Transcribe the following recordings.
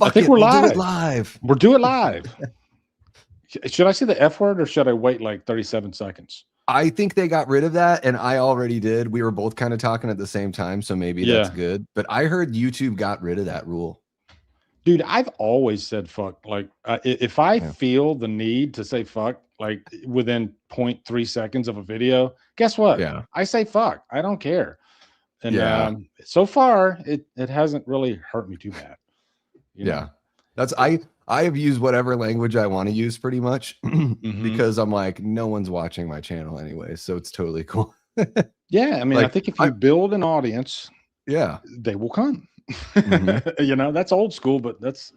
I think we're live. Do it live. We'll do it live. Should I say the F word or should I wait like 37 seconds? I think they got rid of that, and I already did. We were both kind of talking at the same time, so maybe that's good. But I heard YouTube got rid of that rule. Dude, I've always said fuck. Like, if I feel the need to say fuck, like within 0.3 seconds of a video, guess what? Yeah. I say fuck. I don't care. And so far, it hasn't really hurt me too bad. You know? That's I have used whatever language I want to use pretty much because I'm like, no one's watching my channel anyway, so it's totally cool. Yeah, I mean, like, I think if you build an audience, they will come. You know, that's old school, but that's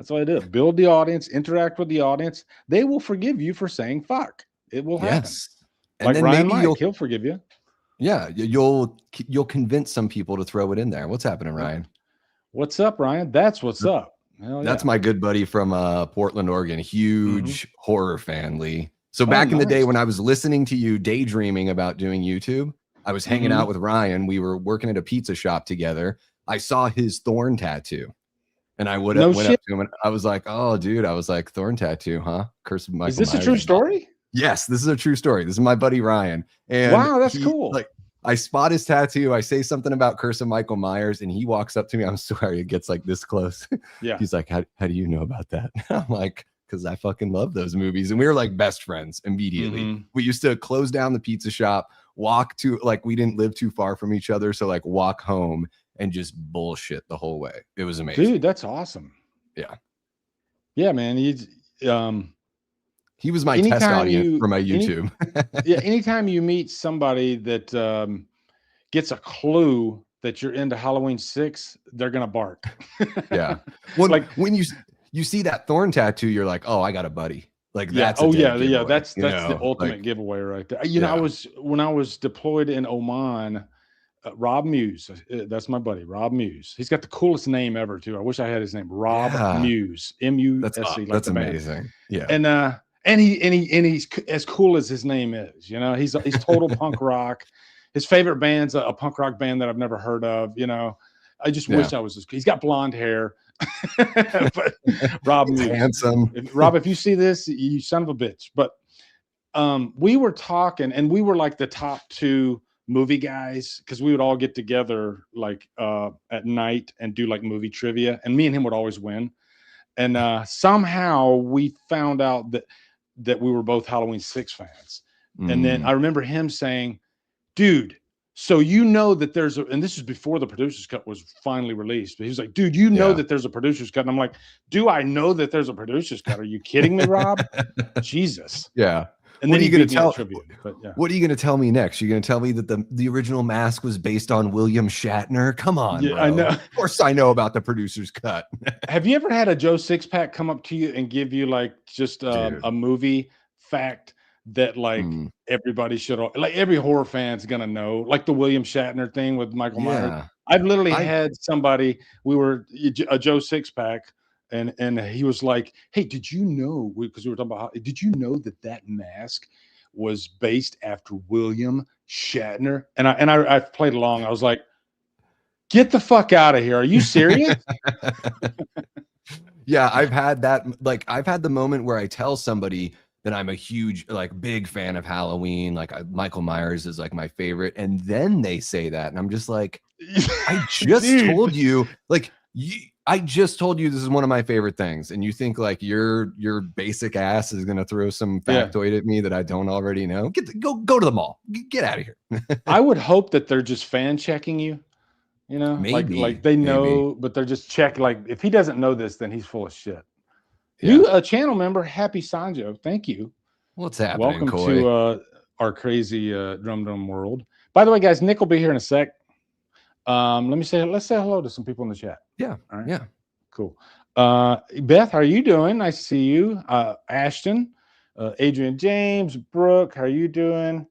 what I did. Build the audience, interact with the audience. They will forgive you for saying fuck. It will happen. And like then Ryan maybe Mike, he'll forgive you. Yeah, you'll convince some people to throw it in there. What's happening, Ryan? What's up, Ryan? That's what's up. That's my good buddy from Portland, Oregon. Huge horror fan, Lee. So back in the day when I was listening to you daydreaming about doing YouTube, I was hanging out with Ryan. We were working at a pizza shop together. I saw his thorn tattoo, and I went up to him, and I was like, "Oh, dude," I was like, "Thorn tattoo, huh? Curse of Michael Is this Myers." a true story? Yes, this is a true story. This is my buddy Ryan. And wow, that's cool. Like, I spot his tattoo. I say something about Curse of Michael Myers, and he walks up to me. I'm sorry, it gets like this close. Yeah. He's like, how do you know about that? I'm like, because I fucking love those movies. And we were like best friends immediately. We used to close down the pizza shop, walk to, like, we didn't live too far from each other. So like walk home and just bullshit the whole way. It was amazing. Dude, that's awesome. Yeah. Yeah, man. He was my test audience for my YouTube. Anytime you meet somebody that gets a clue that you're into Halloween 6, they're gonna bark. Yeah. Well, like when you see that thorn tattoo, you're like, oh, I got a buddy. Like that's giveaway, that's the ultimate giveaway right there. You know, when I was deployed in Oman, Rob Muse, that's my buddy, Rob Muse. He's got the coolest name ever too. I wish I had his name, Rob Muse, M-U-S-E. That's amazing. Yeah. And he's as cool as his name is. You know, he's total punk rock. His favorite band's a punk rock band that I've never heard of. You know, I just wish I was. He's got blonde hair. But Rob Muse, handsome. Rob, if you see this, you son of a bitch. But we were talking, and we were like the top 2 movie guys, because we would all get together like at night and do like movie trivia, and me and him would always win. And somehow we found out that we were both Halloween 6 fans. And then I remember him saying, dude, so you know that there's and this is before the producer's cut was finally released, but he was like, dude, you know that there's a producer's cut. And I'm like, do I know that there's a producer's cut? Are you kidding me, Rob? Jesus. Yeah. And then what are you going to tell? What are you going to tell me next? You're going to tell me that the original Mask was based on William Shatner? Come on, bro. I know. Of course, I know about the producer's cut. Have you ever had a Joe Sixpack come up to you and give you like just a movie fact that like everybody should, like every horror fan's gonna know, like the William Shatner thing with Michael Myers? I've literally had somebody. We were a Joe Sixpack. And he was like, hey, did you know, because we were talking about, did you know that mask was based after William Shatner? And I played along. I was like, get the fuck out of here. Are you serious? Yeah, I've had that. Like, I've had the moment where I tell somebody that I'm a huge, like, big fan of Halloween. Like, Michael Myers is like my favorite. And then they say that. And I'm just like, I just told you, like, I just told you this is one of my favorite things, and you think like your basic ass is gonna throw some factoid at me that I don't already know? Go to the mall. Get out of here. I would hope that they're just fan checking you. You know, maybe like they know, but they're just checking. Like if he doesn't know this, then he's full of shit. You a channel member, Happy Sanjo. Thank you. What's happening? Welcome to our crazy drum world. By the way, guys, Nick will be here in a sec. Let's say hello to some people in the chat. Yeah. All right. Yeah. Cool. Beth, how are you doing? Nice to see you. Ashton, Adrian James, Brooke, how are you doing?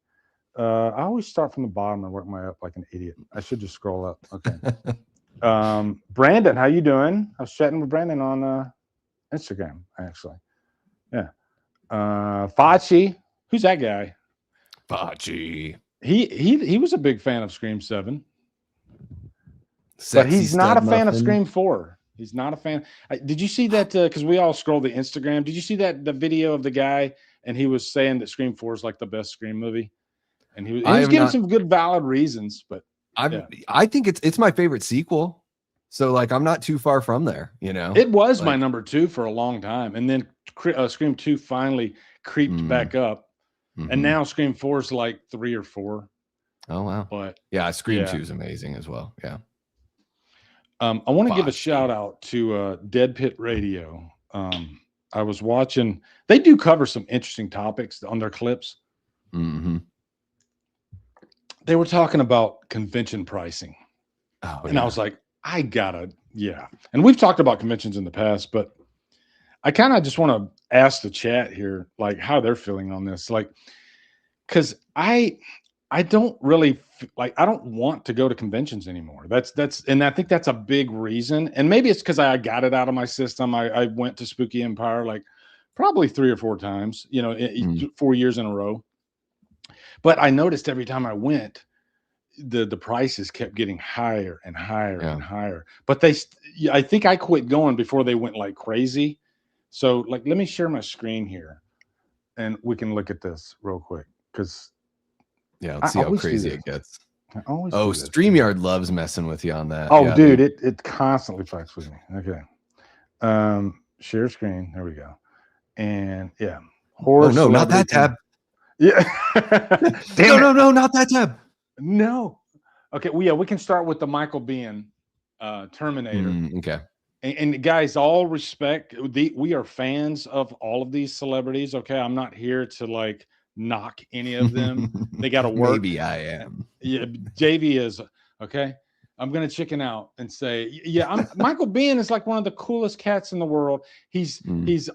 I always start from the bottom and work my way up like an idiot. I should just scroll up. Okay. Brandon, how you doing? I was chatting with Brandon on Instagram, actually. Yeah. Fachi, who's that guy? Fachi. He was a big fan of Scream 7. But he's not a fan of Scream 4. He's not a fan. Did you see that? Because we all scroll the Instagram. Did you see that the video of the guy and he was saying that Scream 4 is like the best Scream movie, and he I was have giving not. some good valid reasons, but yeah. I think it's my favorite sequel. So like I'm not too far from there, you know. It was like, my number 2 for a long time, and then Scream 2 finally creeped back up, and now Scream 4 is like 3 or 4. Oh wow! But yeah, Scream 2 is amazing as well. Yeah. I want to give a shout out to Dead Pit Radio. I was watching; they do cover some interesting topics on their clips. They were talking about convention pricing, and I was like, I gotta, And we've talked about conventions in the past, but I kind of just want to ask the chat here, like how they're feeling on this, like, because I don't really like, I don't want to go to conventions anymore. And I think that's a big reason. And maybe it's because I got it out of my system. I went to Spooky Empire like probably 3 or 4 times, 4 years in a row. But I noticed every time I went, the prices kept getting higher and higher and higher. But I think I quit going before they went like crazy. So like, let me share my screen here and we can look at this real quick. Because let's see how crazy it gets. StreamYard loves messing with you on that. Oh, dude, it constantly fucks with me. Okay. Share screen. There we go. And horror. No, not that tab. Yeah. No, not that tab. No. Okay. Well, we can start with the Michael Biehn Terminator. Okay. And guys, all respect. We are fans of all of these celebrities. Okay. I'm not here to like knock any of them. They got to work. Maybe I am. Yeah. JV is. Okay. I'm going to chicken out and say, Michael Biehn is like one of the coolest cats in the world. He's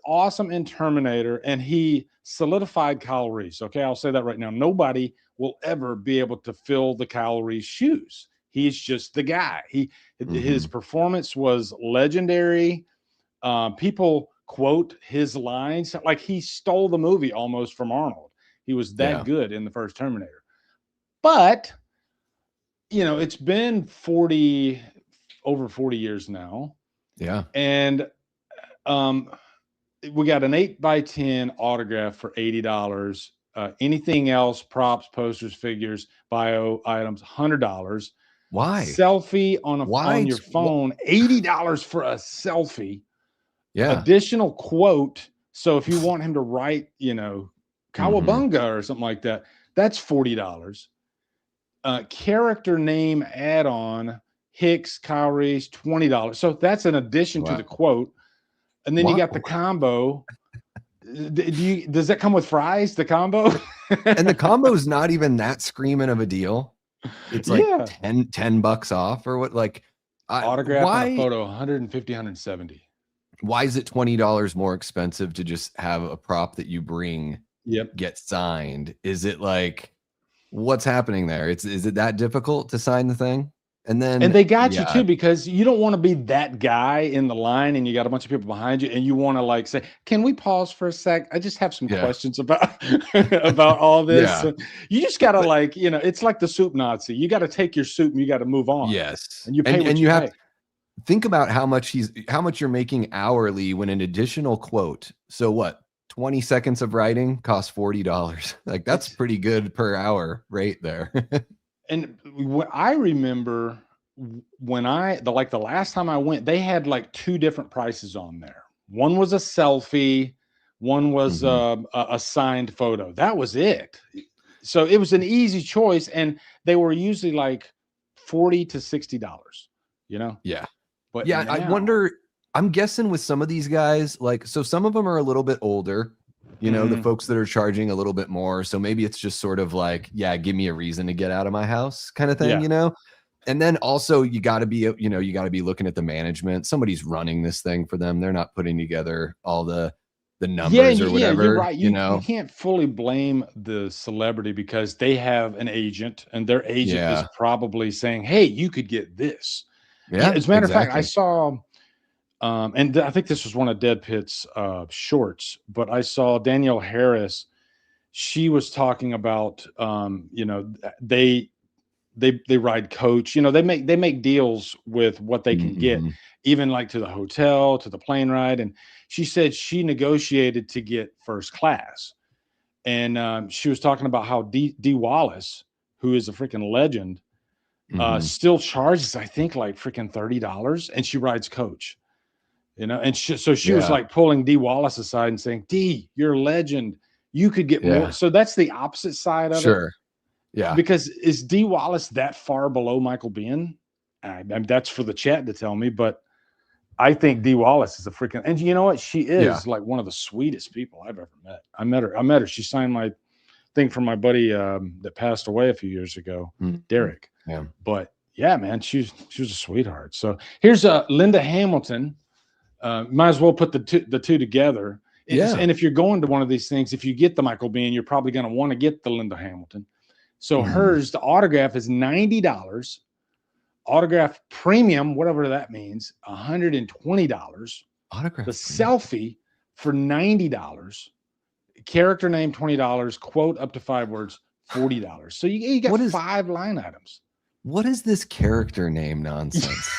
awesome in Terminator, and he solidified Kyle Reese. Okay. I'll say that right now. Nobody will ever be able to fill the Kyle Reese shoes. He's just the guy. His performance was legendary. People quote his lines like he stole the movie almost from Arnold. He was that good in the first Terminator. But it's been over 40 years now. Yeah. And we got an 8x10 autograph for $80. Anything else, props, posters, figures, bio items, $100. Why? Selfie on your phone, $80 for a selfie. Yeah. Additional quote. So if you want him to write, Cowabunga or something like that, that's $40. Character name add-on, Hicks, Kyle Reese, $20. So that's an addition to the quote. And then you got the combo. Does that come with fries, the combo? And the combo is not even that screaming of a deal. It's like $10 off or what? Like autograph and a photo, 150, 170. Why is it $20 more expensive to just have a prop that you bring get signed? Is it like, what's happening there? Is it that difficult to sign the thing? And they got you too, because you don't want to be that guy in the line and you got a bunch of people behind you and you want to like say, can we pause for a sec? I just have some questions about all this. Yeah. You just got to it's like the soup Nazi. You got to take your soup and you got to move on. Yes. And you pay what you have pay. to think about how much you're making hourly when an additional quote. So what? 20 seconds of writing costs $40. Like that's pretty good per hour right there. And I remember when the last time I went, they had like 2 different prices on there. One was a selfie, one was a signed photo. That was it. So it was an easy choice, and they were usually like $40 to $60. Yeah. But now, I wonder. I'm guessing with some of these guys, like, so some of them are a little bit older. The folks that are charging a little bit more. So maybe it's just sort of like, give me a reason to get out of my house kind of thing, And then also you got to be, you got to be looking at the management. Somebody's running this thing for them. They're not putting together all the numbers or whatever. You're right. You can't fully blame the celebrity because they have an agent, and their agent is probably saying, hey, you could get this. Yeah. As a matter of fact, I saw, and I think this was one of Dead Pit's shorts, but I saw Danielle Harris. She was talking about, they ride coach. You know, they make deals with what they can get, Mm-hmm. even like to the hotel, to the plane ride. And she said she negotiated to get first class. And she was talking about how D Wallace, who is a freaking legend, Mm-hmm. still charges, I think, like freaking $30, and she rides coach. You know, and so she was Yeah. like pulling D Wallace aside and saying, "D, you're a legend. You could get more." Yeah. So that's the opposite side of it. Sure. Yeah. Because is D Wallace that far below Michael Biehn? That's for the chat to tell me, but I think D Wallace is a freaking, and you know what? She Yeah. is like one of the sweetest people I've ever met. I met her. She signed my thing for my buddy that passed away a few years ago, Mm-hmm. Derek. Yeah. But yeah, man, she was a sweetheart. So here's Linda Hamilton. Might as well put the two together. Yeah. And if you're going to one of these things, if you get the Michael Biehn, you're probably going to want to get the Linda Hamilton. So hers, the autograph is $90. Autograph premium, whatever that means, $120. Autograph. The selfie for $90. Character name $20. Quote up to 5 words $40. So you got 5 line items. What is this character name nonsense?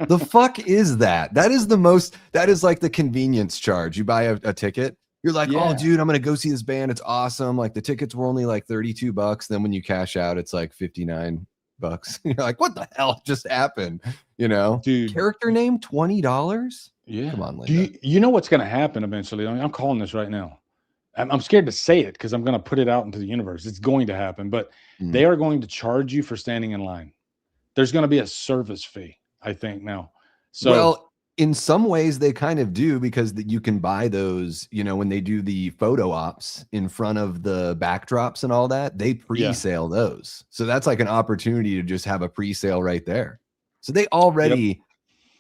The fuck is that? That is like the convenience charge. You buy a ticket. You're like, oh, dude, I'm going to go see this band. It's awesome. Like the tickets were only like $32. Then when you cash out, it's like $59. You're like, what the hell just happened? You know, dude, character name $20. Yeah. Come on, Linda. You know what's going to happen eventually? I mean, I'm calling this right now. I'm scared to say it because I'm going to put it out into the universe. It's going to happen, but they are going to charge you for standing in line. There's going to be a service fee, I think now. So, well, in some ways they kind of do, because you can buy those, you know, when they do the photo ops in front of the backdrops and all that, they pre-sale those. So that's like an opportunity to just have a pre-sale right there. So they already,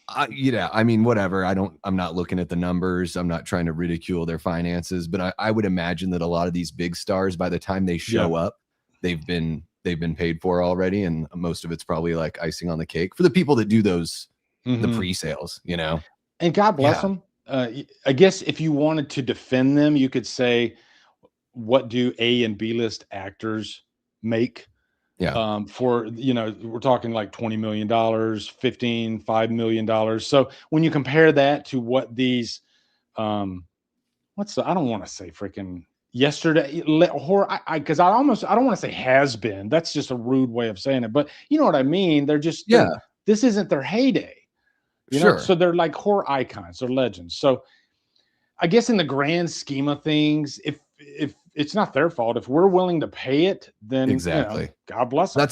I mean, whatever. I'm not looking at the numbers. I'm not trying to ridicule their finances, but I would imagine that a lot of these big stars, by the time they show up, they've been paid for already. And most of it's probably like icing on the cake for the people that do those, the pre-sales, you know. And God bless them. I guess if you wanted to defend them, you could say, what do A and B list actors make? For, you know, we're talking like $20 million, $5 million. So when you compare that to what these, I don't want to say freaking yesterday, because I don't want to say has been. That's just a rude way of saying it, but you know what I mean? They're just, this isn't their heyday. You know? So they're like horror icons, they're legends. So I guess in the grand scheme of things, if it's not their fault, if we're willing to pay it, then exactly, you know, God bless them.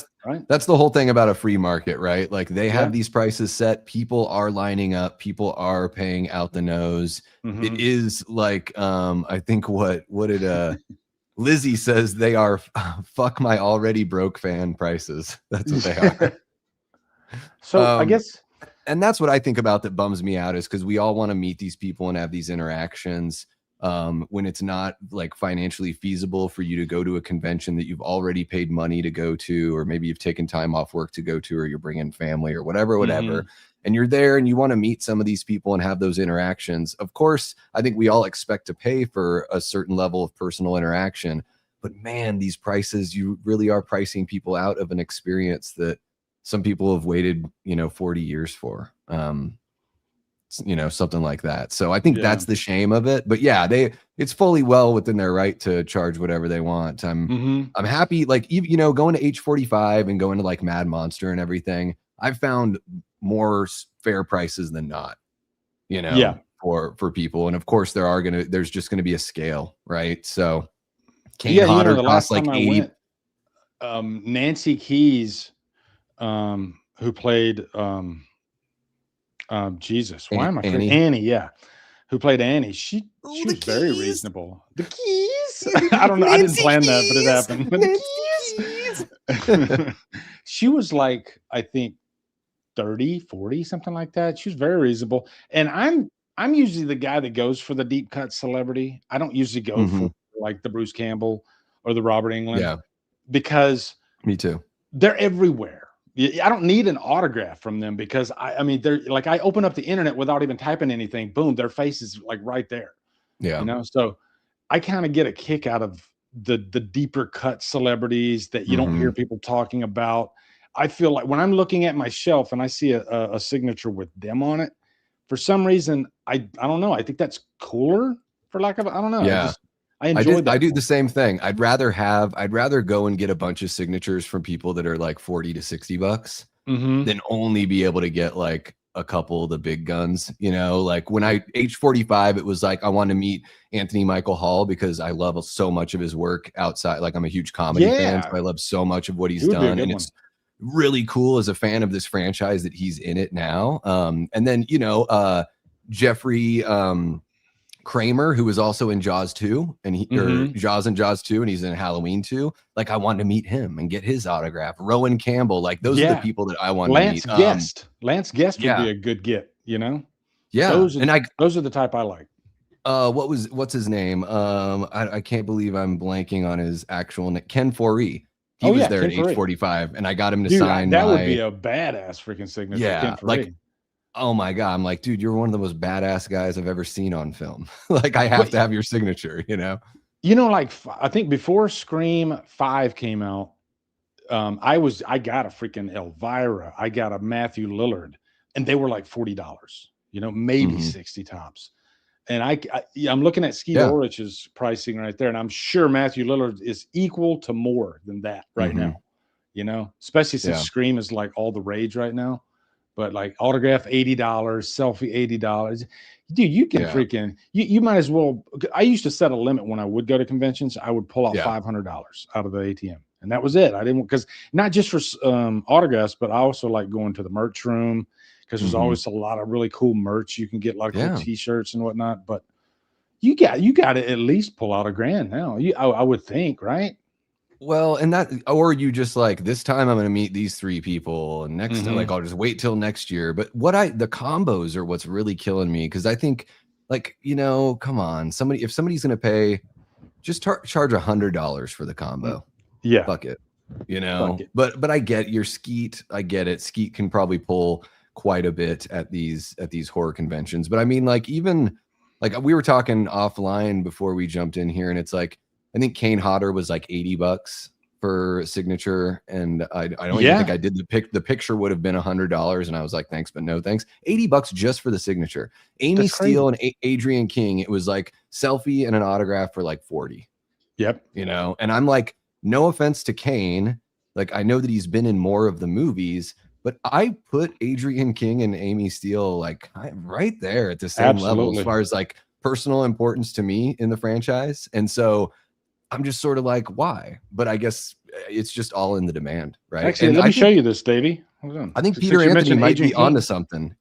That's the whole thing about a free market, right? Like they have these prices set, people are lining up, people are paying out the nose. It is like I think what did Lizzie says, they are fuck my already broke fan prices. That's what they are. So I guess, and that's what I think about that bums me out, is because we all want to meet these people and have these interactions when it's not like financially feasible for you to go to a convention that you've already paid money to go to, or maybe you've taken time off work to go to, or you're bringing family or whatever, and you're there and you want to meet some of these people and have those interactions. Of course, I think we all expect to pay for a certain level of personal interaction, but man, these prices, you really are pricing people out of an experience that some people have waited, 40 years for, something like that. So I think that's the shame of it. But it's fully well within their right to charge whatever they want. I'm happy, like, going to H45 and going to like Mad Monster and everything, I've found more fair prices than not, for people. And of course there's just gonna be a scale, right? So the last time I went, Nancy Keys, who played Jesus, why am I forgetting Annie? Who played Annie? She was very reasonable. The Keys. I don't know. I didn't plan that, but it happened. The Keys. She was like, I think 30, 40, something like that. She was very reasonable. And I'm usually the guy that goes for the deep cut celebrity. I don't usually go for like the Bruce Campbell or the Robert Englund. Because me too. They're everywhere. I don't need an autograph from them because I mean, they're like, I open up the internet without even typing anything. Boom, their face is like right there. So I kind of get a kick out of the deeper cut celebrities that you don't hear people talking about. I feel like when I'm looking at my shelf and I see a signature with them on it, for some reason, I don't know. I think that's cooler, for lack of, I don't know. Yeah. I enjoy that. I do the same thing. I'd rather go and get a bunch of signatures from people that are like 40 to 60 bucks than only be able to get like a couple of the big guns, you know. Like when I age 45, it was like I wanted to meet Anthony Michael Hall because I love so much of his work outside. Like I'm a huge comedy fan, so I love so much of what he's done, and it's really cool as a fan of this franchise that he's in it now. And then, you know, Jeffrey Kramer, who was also in Jaws 2, and Jaws and Jaws 2, and he's in Halloween 2. Like I wanted to meet him and get his autograph. Rowan Campbell, like those are the people that I want to meet. Lance Guest would be a good get, you know? Yeah. Those are the type I like. What's his name? I can't believe I'm blanking on his actual name. Ken Foree. He was there at age 45, and I got him to sign. That would be a badass freaking signature. Yeah, like, oh my God. I'm like, dude, you're one of the most badass guys I've ever seen on film. Like, I have to have your signature, you know? You know, like, I think before Scream 5 came out, I got a freaking Elvira. I got a Matthew Lillard, and they were like $40, you know, maybe 60 tops. And I'm looking at Skeet Ulrich's pricing right there, and I'm sure Matthew Lillard is equal to more than that right now, you know, especially since Scream is like all the rage right now. But like autograph $80, selfie $80. Dude, you can freaking you might as well. I used to set a limit when I would go to conventions. I would pull out $500 out of the ATM, and that was it. I didn't, because not just for autographs, but I also like going to the merch room, because there's always a lot of really cool merch you can get, like cool t-shirts and whatnot. But you got to at least pull out $1,000 now. I would think, right? Well, and that, or you just like, this time I'm going to meet these 3 people, and next time, like, I'll just wait till next year. But the combos are what's really killing me, because I think, like, you know, come on, if somebody's going to pay, just charge $100 for the combo. Yeah, fuck it, you know. But I get your Skeet. I get it. Skeet can probably pull quite a bit at these horror conventions. But I mean, like, even like we were talking offline before we jumped in here, and it's like, I think Kane Hodder was like $80 for a signature, and I don't even think I did the picture would have been $100, and I was like, thanks, but no thanks. $80 just for the signature. Amy Steele and Adrian King, it was like selfie and an autograph for like 40. Yep. You know, and I'm like, no offense to Kane, like I know that he's been in more of the movies, but I put Adrian King and Amy Steele like right there at the same level as far as like personal importance to me in the franchise. And so I'm just sort of like, why? But I guess it's just all in the demand, right? Actually, let me show you this, Davey. Hold on. I think Peter Anthony might be onto something.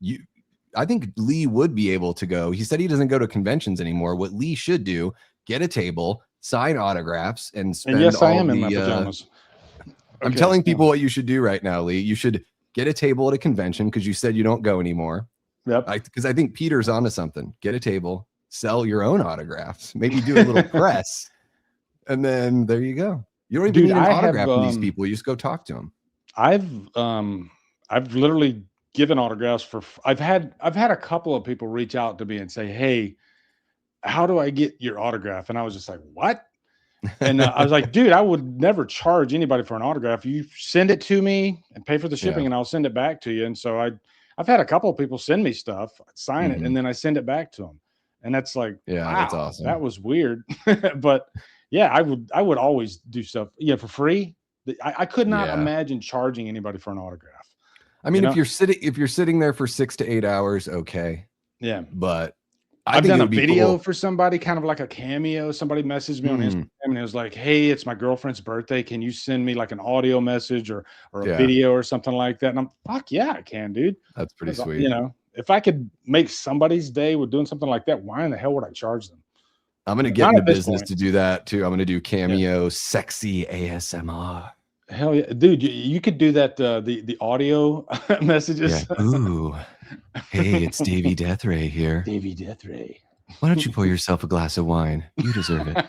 I think Lee would be able to go. He said he doesn't go to conventions anymore. What Lee should do, get a table, sign autographs, and spend and yes, I am in my pajamas. I'm telling people what you should do right now, Lee. You should get a table at a convention, because you said you don't go anymore. Yep. Because I think Peter's onto something. Get a table, sell your own autographs, maybe do a little press. And then there you go. You don't even need an autograph from these people. You just go talk to them. I've literally given autographs for. I've had a couple of people reach out to me and say, "Hey, how do I get your autograph?" And I was just like, "What?" And I was like, "Dude, I would never charge anybody for an autograph. You send it to me and pay for the shipping, and I'll send it back to you." And so I've had a couple of people send me stuff, sign it, and then I send it back to them. And that's like, wow, that's awesome. That was weird, but. Yeah, I would always do stuff for free. I could not imagine charging anybody for an autograph. I mean, if you're sitting there for 6 to 8 hours, okay. Yeah. But I've done a video for somebody, kind of like a cameo. Somebody messaged me on Instagram, and it was like, "Hey, it's my girlfriend's birthday. Can you send me like an audio message or a video or something like that?" And I'm, fuck yeah, I can, dude. That's pretty sweet. You know, if I could make somebody's day with doing something like that, why in the hell would I charge them? I'm going to get into business to do that too. I'm going to do cameo, sexy ASMR. Hell yeah, dude! You could do that. The audio messages. Yeah. Ooh, hey, it's Davey Deathray here. Davey Deathray. Why don't you pour yourself a glass of wine? You deserve it.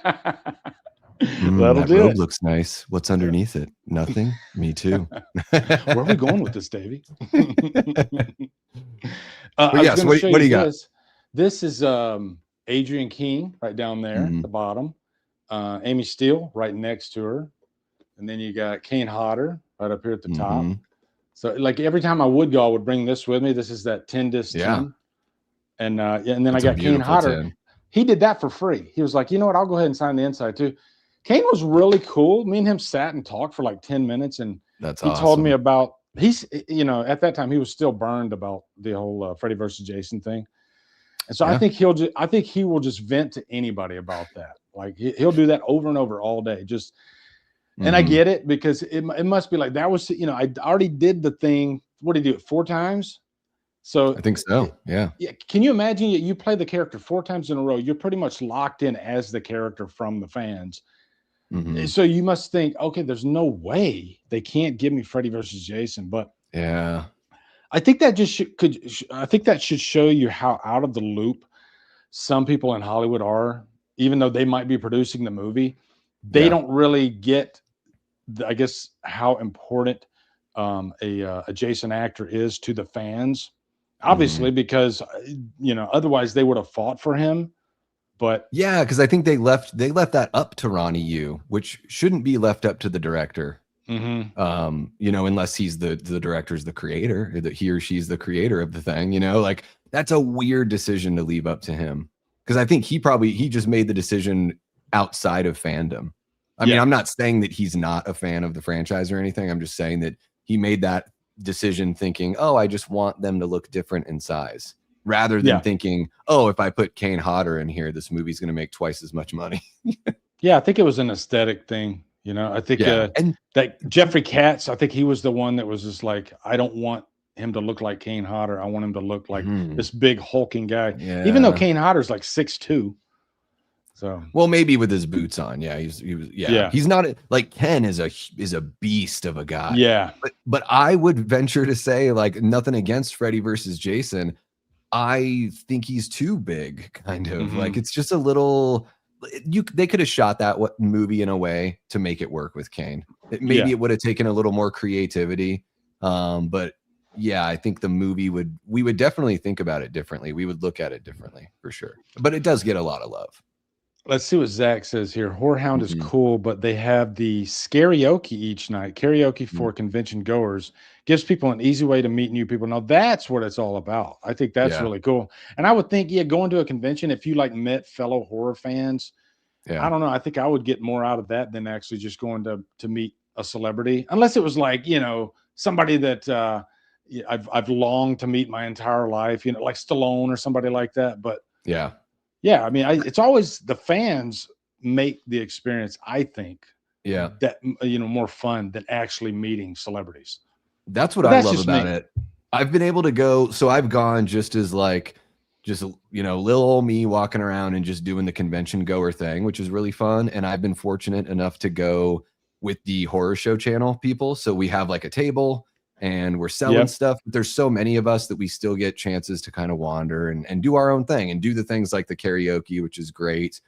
That'll do robe it. Looks nice. What's underneath it? Nothing. Me too. Where are we going with this, Davey? Yes. What do you got? This is Adrian King right down there at the bottom. Amy Steele right next to her. And then you got Kane Hodder right up here at the top. So like every time I would go, I would bring this with me. This is that 10 disc Yeah. 10. And yeah, and then It's I a got Kane beautiful Hodder. 10. He did that for free. He was like, you know what? I'll go ahead and sign the inside too. Kane was really cool. Me and him sat and talked for like 10 minutes, and That's he told me awesome. about at that time he was still burned about the whole Freddy versus Jason thing. And so I Yeah. think he will just vent to anybody about that. Like he'll do that over and over all day. Just and I Mhm. get it, because it must be like that was, I already did the thing. What did he do it 4 times? So I think so. Yeah. yeah, can you imagine you play the character 4 times in a row? You're pretty much locked in as the character from the fans. Mhm. So you must think, okay, there's no way they can't give me Freddy versus Jason. But Yeah. I think that just I think that should show you how out of the loop some people in Hollywood are, even though they might be producing the movie. They Yeah. don't really get, I guess, how important a Jason actor is to the fans. Obviously, Mhm. because otherwise they would have fought for him. But Yeah, because I think they left that up to Ronnie Yu, which shouldn't be left up to the director. mhm. Unless he's the director's the creator, that he or she's the creator of the thing, like that's a weird decision to leave up to him. Because I think he just made the decision outside of fandom. I mean, Yeah. I'm not saying that he's not a fan of the franchise or anything. I'm just saying that he made that decision thinking, oh, I just want them to look different in size, rather than Yeah. thinking, oh, if I put Kane Hodder in here, this movie's going to make twice as much money. Yeah, I think it was an aesthetic thing. I think Yeah. And that Jeffrey Katz, I think he was the one that was just like, I don't want him to look like Kane Hodder. I want him to look like Mhm. this big hulking guy. Even though Yeah. Kane Hodder's like 6'2". So Well, maybe with his boots on. Yeah, Yeah. he's not like Ken is a beast of a guy. yeah. But I would venture to say, like, nothing against Freddy versus Jason. I think he's too big, kind of. Like, Mhm. it's just a little they could have shot that movie in a way to make it work with Kane. Maybe Yeah. it would have taken a little more creativity. But yeah, I think the movie we would definitely think about it differently. We would look at it differently for sure. But it does get a lot of love. Let's see what Zach says here. Whorehound is Mhm. cool, but they have the karaoke each night. Karaoke for convention goers gives people an easy way to meet new people. Now that's what it's all about. I think that's Yeah. really cool. And I would think, yeah, going to a convention, if you like met fellow horror fans, I Yeah. don't know. I think I would get more out of that than actually just going to meet a celebrity, unless it was like, somebody that I've longed to meet my entire life, like Stallone or somebody like that. But Yeah. yeah, I mean, it's always the fans make the experience, I think, Yeah. that more fun than actually meeting celebrities. That's what But I that's love just about me. it. I've been able to go, so I've gone just as like, just, little old me walking around and just doing the convention goer thing, which is really fun. And I've been fortunate enough to go with the horror show channel people. So we have like a table and we're selling Yep. stuff. But there's so many of us that we still get chances to kind of wander and do our own thing and do the things like the karaoke, which is great.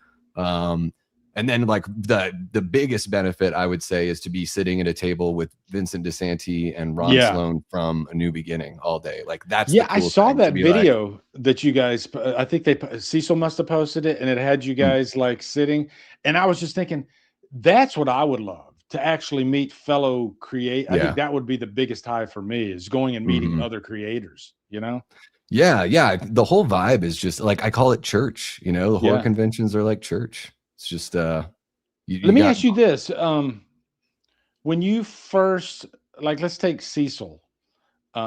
And then like the biggest benefit I would say is to be sitting at a table with Vincent DeSanti and Ron Yeah. Sloan from A New Beginning all day. Like that's Yeah, the I cool saw thing, to that be like, video that you guys. I think Cecil must have posted it, and it had you "Mm, guys like sitting. And I was just thinking, that's what I would love to actually meet fellow create. I think yeah, that would be the biggest high for me, is going and meeting mhm. other creators. Yeah. The whole vibe is just like I call it church. The horror Yeah. conventions are like church. It's just you Let me got ask you this: when you first, like, let's take Cecil.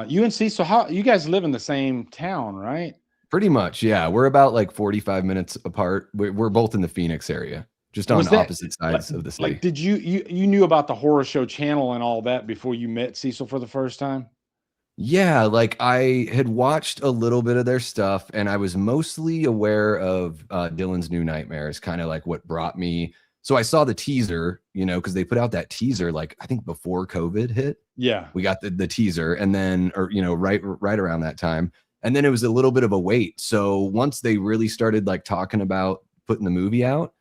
You and Cecil, how you guys live in the same town, right? pretty much, yeah. We're about like 45 minutes apart. We're both in the Phoenix area, just on Was that opposite like, sides of the like city. did you knew about the horror show channel and all that before you met Cecil for the first time? Yeah, like I had watched a little bit of their stuff and I was mostly aware of Dylan's New Nightmares, kind of like what brought me. So I saw the teaser, because they put out that teaser like I think before COVID hit. Yeah. We got the teaser and then or right around that time. And then it was a little bit of a wait. So once they really started like talking about putting the movie out,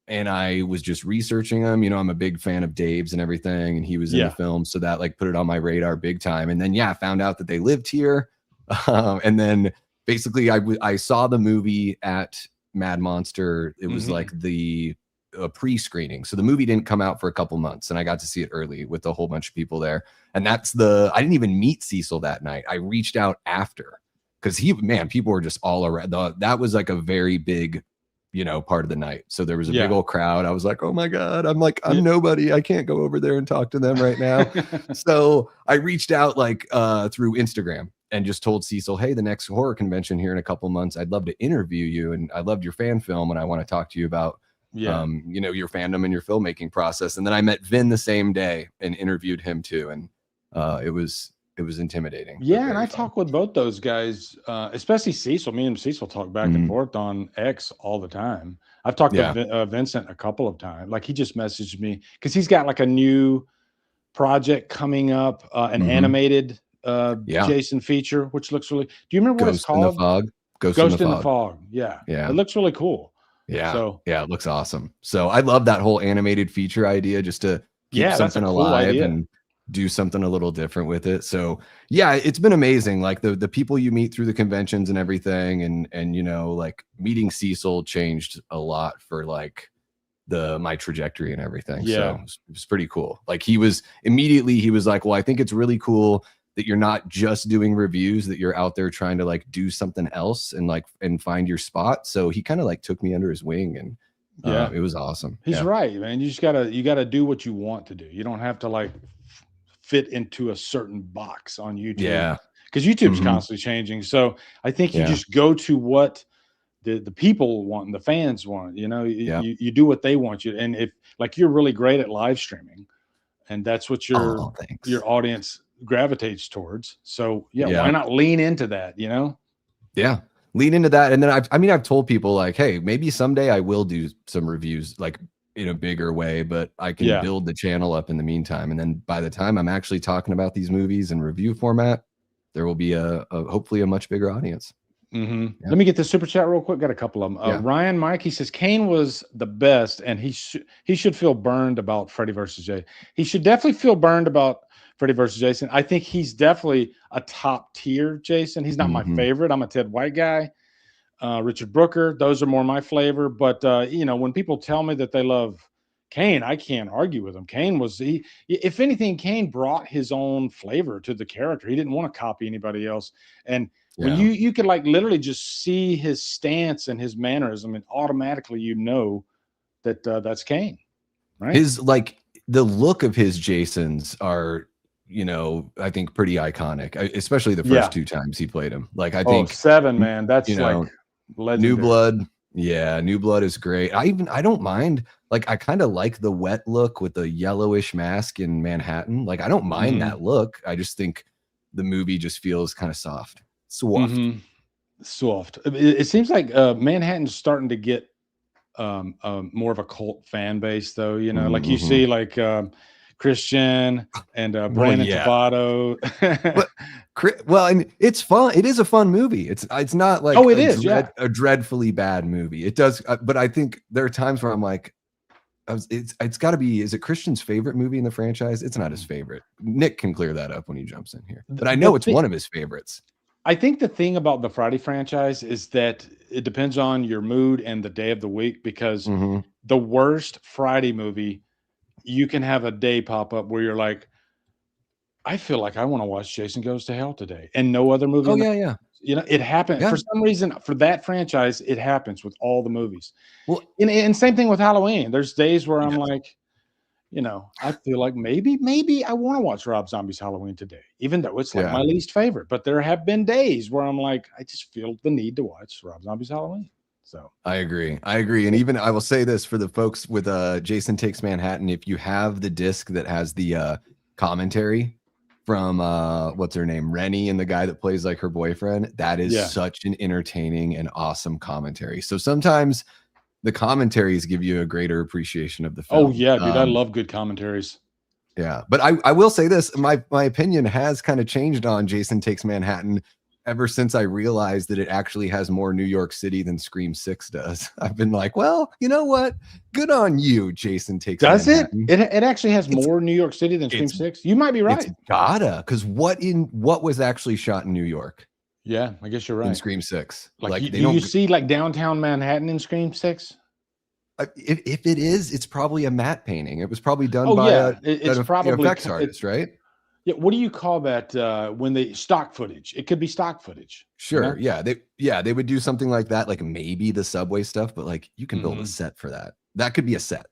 and I was just researching them. I'm a big fan of Dave's and everything, and he was in the Yeah. film, so that like put it on my radar big time. And then I found out that they lived here, and then basically I saw the movie at Mad Monster. It was Mhm. like the a pre-screening. So the movie didn't come out for a couple months, and I got to see it early with a whole bunch of people there. And I didn't even meet Cecil that night. I reached out after, because people were just all around. That was like a very big, part of the night. So there was a big old crowd. I was like, oh my God, I'm nobody. I can't go over there and talk to them right now. So I reached out through Instagram and just told Cecil, hey, the next horror convention here in a couple months, I'd love to interview you. And I loved your fan film, and I want to talk to you about, your fandom and your filmmaking process. And then I met Vin the same day and interviewed him too. And it was intimidating. Yeah, and I talk with both those guys, especially Cecil. Me and Cecil talk back and forth on X all the time. I've talked to Vincent a couple of times. Like, he just messaged me because he's got like a new project coming up, an animated Jason feature, which looks really. Do you remember what it's called? In the Fog. Ghost in the Fog. Yeah, it looks really cool. Yeah, so it looks awesome. So I love that whole animated feature idea, just to keep something alive and do something a little different with it. So yeah, it's been amazing. Like the people you meet through the conventions and everything, and like meeting Cecil changed a lot for like my trajectory and everything. So it was pretty cool. Like he was like, well, I think it's really cool that you're not just doing reviews, that you're out there trying to like do something else and find your spot. So he kind of like took me under his wing, and it was awesome. He's right, man. You gotta do what you want to do. You don't have to like fit into a certain box on YouTube. Yeah. Because YouTube's constantly changing. So I think you just go to what the people want and the fans want. You do what they want you. And if like you're really great at live streaming, and that's what your audience gravitates towards. So why not lean into that? Yeah, lean into that. And then I've told people like, hey, maybe someday I will do some reviews like in a bigger way, but I can build the channel up in the meantime. And then by the time I'm actually talking about these movies in review format, there will be hopefully a much bigger audience. Let me get the super chat real quick. Got a couple of them. Ryan Mike, he says Kane was the best, and he should feel burned about Freddy versus Jason. He should definitely feel burned about Freddy versus Jason. I think he's definitely a top tier Jason. He's not my favorite. I'm a Ted White guy. Richard Brooker, those are more my flavor. But when people tell me that they love Kane, I can't argue with him. Kane if anything, Kane brought his own flavor to the character. He didn't want to copy anybody else. And when you could like literally just see his stance and his mannerism, and automatically that that's Kane, right? His like the look of his Jasons are, I think pretty iconic, especially the first two times he played him. Like I think 7, man, that's like legendary. New Blood. Yeah, New Blood is great. I don't mind. Like I kind of like the wet look with the yellowish mask in Manhattan. Like I don't mind that look. I just think the movie just feels kind of soft. Soft. It seems like Manhattan's starting to get more of a cult fan base, though. Like you see like Christian and Brandon Tabata. Well, and it's fun. It is a fun movie. It's not like a dreadfully bad movie. It does, but I think there are times where I'm like, it's got to be. Is it Christian's favorite movie in the franchise? It's not his favorite. Nick can clear that up when he jumps in here. But I know it's one of his favorites. I think the thing about the Friday franchise is that it depends on your mood and the day of the week, because the worst Friday movie, you can have a day pop up where you're like, I feel like I want to watch Jason Goes to Hell today, and no other movie. It happened for some reason for that franchise. It happens with all the movies. Well, and same thing with Halloween. There's days where I'm like, I feel like maybe I want to watch Rob Zombie's Halloween today, even though it's like my least favorite. But there have been days where I'm like, I just feel the need to watch Rob Zombie's Halloween. So I agree. And even I will say this for the folks with Jason Takes Manhattan, if you have the disc that has the commentary from what's her name, Rennie, and the guy that plays like her boyfriend, that is such an entertaining and awesome commentary. So sometimes the commentaries give you a greater appreciation of the film. Oh yeah, dude, I love good commentaries. Yeah, but I will say this, my opinion has kind of changed on Jason Takes Manhattan ever since I realized that it actually has more New York City than Scream 6 does. I've been like, well, you know what? Good on you, Jason Takes Manhattan. It actually has more New York City than Scream 6? You might be right. It's gotta, because what was actually shot in New York? Yeah, I guess you're right. In Scream 6. Like you see like downtown Manhattan in Scream 6? If it is, it's probably a matte painting. It was probably done Oh by yeah, an it's probably effects artist, right? yeah. What do you call that when they stock footage? It could be stock footage. Sure. They would do something like that, like maybe the subway stuff, but like you can build a set for that. That could be a set.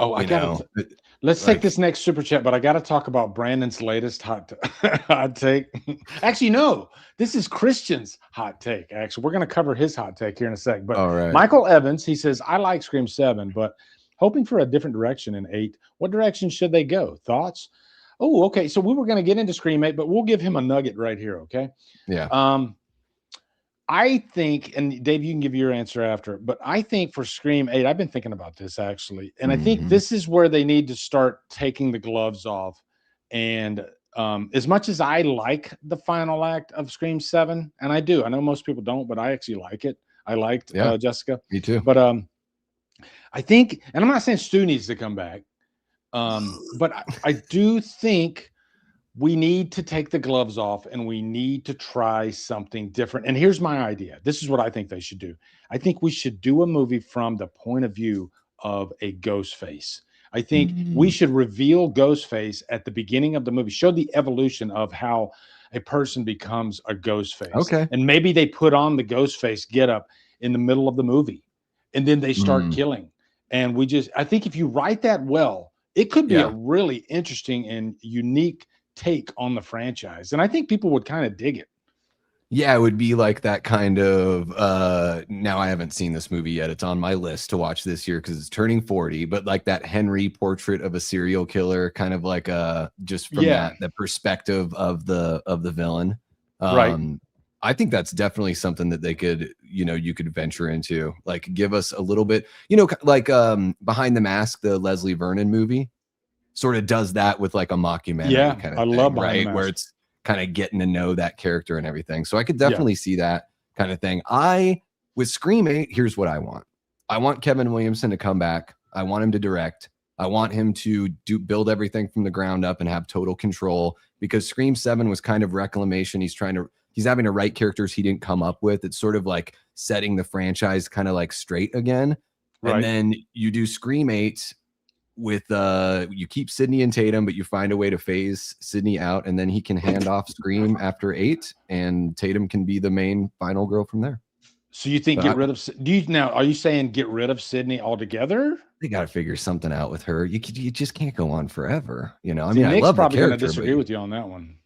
Oh, I got to. Let's take this next super chat, but I got to talk about Brandon's latest hot take. Actually, no, this is Christian's hot take. Actually, we're going to cover his hot take here in a sec. But all right. Michael Evans, he says, I like Scream 7, but hoping for a different direction in 8. What direction should they go? Thoughts? Oh, okay. So we were going to get into Scream 8, but we'll give him a nugget right here. Okay. Yeah. I think, and Dave, you can give your answer after, but I think for Scream 8, I've been thinking about this actually, and I think this is where they need to start taking the gloves off. And as much as I like the final act of Scream 7, and I do, I know most people don't, but I actually like it. I liked Jessica. Me too. But I think, and I'm not saying Stu needs to come back, but I do think we need to take the gloves off and we need to try something different. And here's my idea. This is what I think they should do. I think we should do a movie from the point of view of a ghost face. I think we should reveal Ghostface at the beginning of the movie, show the evolution of how a person becomes a ghost face. Okay. And maybe they put on the Ghostface getup in the middle of the movie and then they start killing. And I think if you write that well, it could be a really interesting and unique take on the franchise, and I think people would kind of dig it. Yeah, it would be like that kind of now I haven't seen this movie yet. It's on my list to watch this year because it's turning 40, but like that Henry portrait of a serial killer, kind of like just from the perspective of the villain. Right. I think that's definitely something that they could, you could venture into, like give us a little bit, like Behind the Mask, the Leslie Vernon movie. Sort of does that with like a mockumentary kind of thing, love right? Where it's kind of getting to know that character and everything. So I could definitely see that kind of thing. With Scream 8, here's what I want. I want Kevin Williamson to come back. I want him to direct. I want him to build everything from the ground up and have total control, because Scream 7 was kind of reclamation. He's having to write characters he didn't come up with. It's sort of like setting the franchise kind of like straight again. Right. And then you do Scream 8 with you keep Sidney and Tatum, but you find a way to phase Sidney out, and then he can hand off Scream after 8, and Tatum can be the main final girl from there. So you think are you saying get rid of Sidney altogether? They got to figure something out with her. You just can't go on forever. I mean, Nick's I love probably going to disagree with you on that one.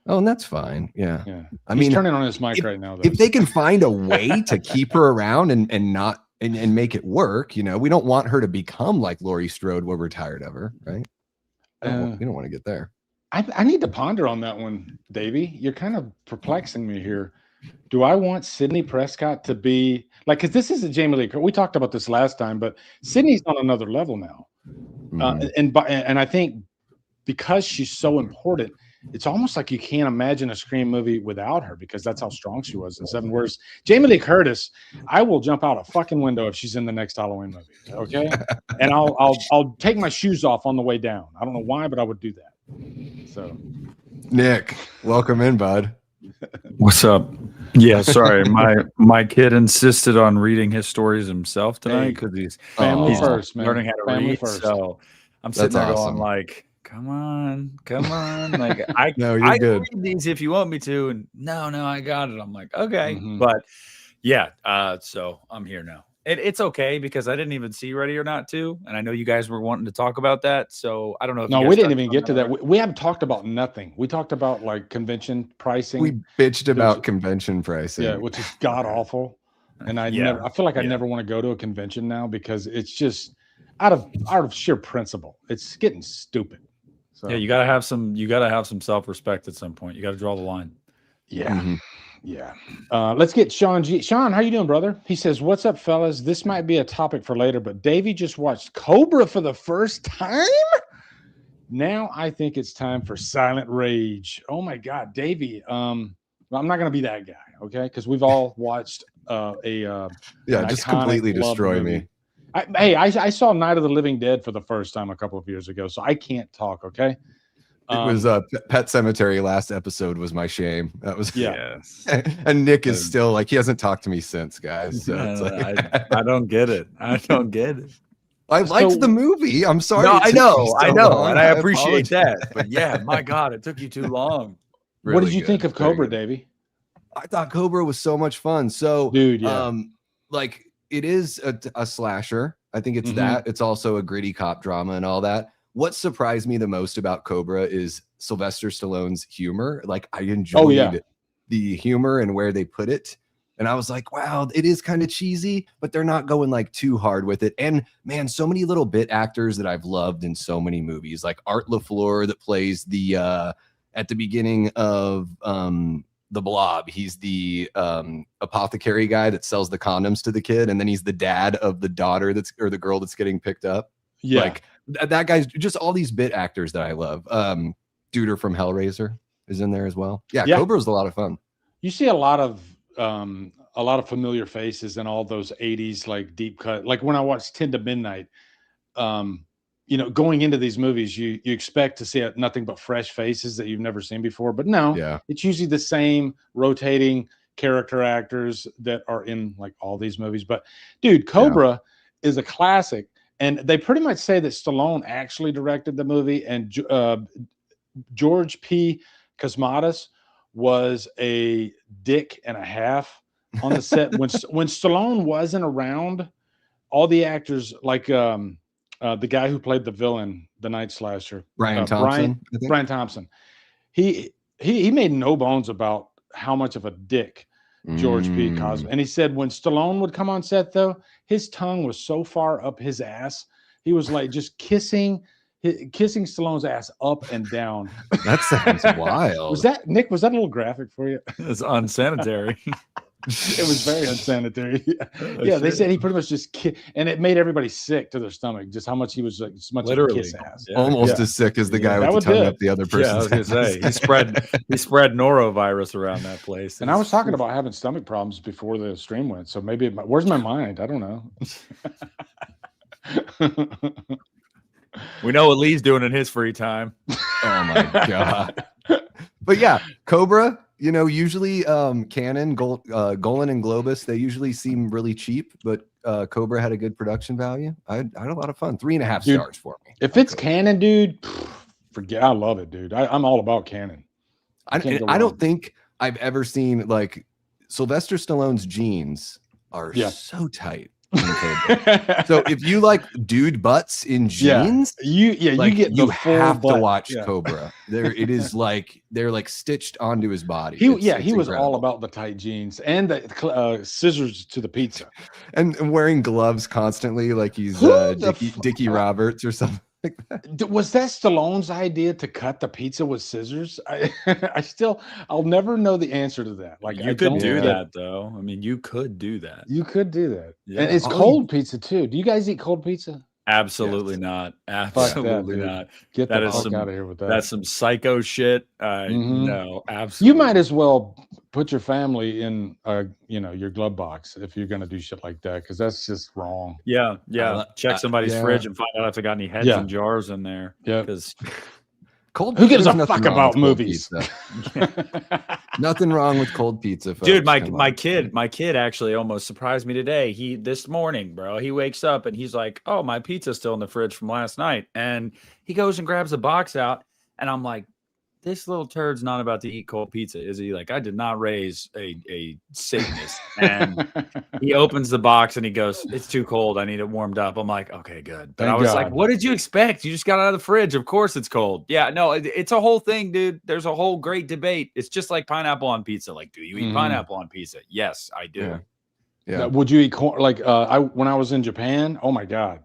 Oh, and that's fine. Yeah. I mean, turning on his mic right now, though. If they can find a way to keep her around and not and make it work, we don't want her to become like Laurie Strode where we're tired of her, right? We don't want to get there. I need to ponder on that one, Davey. You're kind of perplexing me here. Do I want Sidney Prescott to be like, because this is a Jamie Lee Curtis. We talked about this last time, but Sidney's on another level now. And I think because she's so important, it's almost like you can't imagine a Scream movie without her, because that's how strong she was in 7. Whereas Jamie Lee Curtis, I will jump out a fucking window if she's in the next Halloween movie. Okay. And I'll take my shoes off on the way down. I don't know why, but I would do that. So Nick, welcome in, bud. What's up? Yeah, sorry. My kid insisted on reading his stories himself tonight because he's first, man. Learning how to read. First. So I'm sitting there going like, come on. Like I can read these if you want me to. And no, I got it. I'm like, okay. But yeah, so I'm here now. It's okay because I didn't even see Ready or Not 2, and I know you guys were wanting to talk about that. So I don't know. If we didn't even get to that. We haven't talked about nothing. We talked about like convention pricing. We bitched about convention pricing. Which is god awful. And I feel like I never want to go to a convention now because it's just out of sheer principle. It's getting stupid. So you gotta have some self-respect at some point. You gotta draw the line. Yeah. Yeah. Let's get Sean G. Sean, how you doing, brother? He says, what's up, fellas? This might be a topic for later, but Davey just watched Cobra for the first time? Now I think it's time for Silent Rage. Oh, my God, Davey. I'm not going to be that guy, okay? Because we've all watched just completely destroy me. I saw Night of the Living Dead for the first time a couple of years ago, so I can't talk, okay? It was Pet Cemetery last episode was my shame. That was yes. And Nick is still like, he hasn't talked to me since, guys. So it's like, I don't get it. I don't get it. I liked the movie. I'm sorry. No, I know, and I appreciate apologize. that. But yeah, my God, it took you too long. Really what did you think of Cobra, Davey? I thought Cobra was so much fun. So, dude, like it is a slasher. I think it's that. It's also a gritty cop drama and all that. What surprised me the most about Cobra is Sylvester Stallone's humor. Like I enjoyed the humor and where they put it. And I was like, wow, it is kind of cheesy, but they're not going like too hard with it. And man, so many little bit actors that I've loved in so many movies, like Art LaFleur that plays the at the beginning of The Blob. He's the apothecary guy that sells the condoms to the kid, and then he's the dad of the daughter or the girl that's getting picked up. Yeah, like that guy's just all these bit actors that I love. Duder from Hellraiser is in there as well. Yeah, Cobra was a lot of fun. You see a lot of familiar faces in all those 80s like deep cut. Like when I watched 10 to Midnight, you know, going into these movies, you expect to see nothing but fresh faces that you've never seen before. But no, it's usually the same rotating character actors that are in like all these movies. But dude, Cobra is a classic. And they pretty much say that Stallone actually directed the movie, and George P. Cosmatos was a dick and a half on the set. when Stallone wasn't around, all the actors, like the guy who played the villain, the night slasher, Brian Thompson. Brian Thompson. He made no bones about how much of a dick George P. Cosmatos. And he said when Stallone would come on set, though, his tongue was so far up his ass, he was like just kissing Stallone's ass up and down. That sounds wild. Was that, Nick, was that a little graphic for you? It's unsanitary. It was very unsanitary. Yeah, they said he pretty much just and it made everybody sick to their stomach, just how much he was like, as much literally kiss ass. Almost as sick as the guy with the tongue up the other person's I was gonna say, he spread norovirus around that place. And I was talking about having stomach problems before the stream went, so maybe where's my mind? I don't know. We know what Lee's doing in his free time. Oh my God. But yeah, Cobra, you know, usually Canon, Golan and Globus, they usually seem really cheap, but Cobra had a good production value. I had a lot of fun. 3.5 stars for me. If it's Canon, dude, forget. I love it, dude. I'm all about Canon. I don't think I've ever seen like Sylvester Stallone's jeans are so tight. So if you like dude butts in jeans, you get you have to watch Cobra. It is like they're like stitched onto his body. He was all about the tight jeans and the scissors to the pizza, and wearing gloves constantly, like he's Dickie Roberts or something like that. Was that Stallone's idea to cut the pizza with scissors? I'll never know the answer to that. Like you could do that though. I mean, you could do that. You could do that. Yeah. And it's cold pizza too. Do you guys eat cold pizza? Absolutely not. Absolutely not. Get the fuck out of here with that. That's some psycho shit. No, absolutely. You might as well put your family in your glove box if you're gonna do shit like that, because that's just wrong. Yeah. Check somebody's fridge and find out if they got any heads and jars in there. Yeah. Because who gives a fuck about movies? Nothing wrong with cold pizza, folks. Dude. My kid actually almost surprised me today. This morning, bro, he wakes up and he's like, "Oh, my pizza's still in the fridge from last night," and he goes and grabs the box out, and I'm like, this little turd's not about to eat cold pizza, is he? Like, I did not raise a Satanist. And he opens the box and he goes, "It's too cold. I need it warmed up." I'm like, okay, good. But I was like, what did you expect? You just got out of the fridge. Of course it's cold. Yeah, no, it's a whole thing, dude. There's a whole great debate. It's just like pineapple on pizza. Like, do you eat pineapple on pizza? Yes, I do. Yeah. Now, would you eat corn? Like, when I was in Japan, oh my God,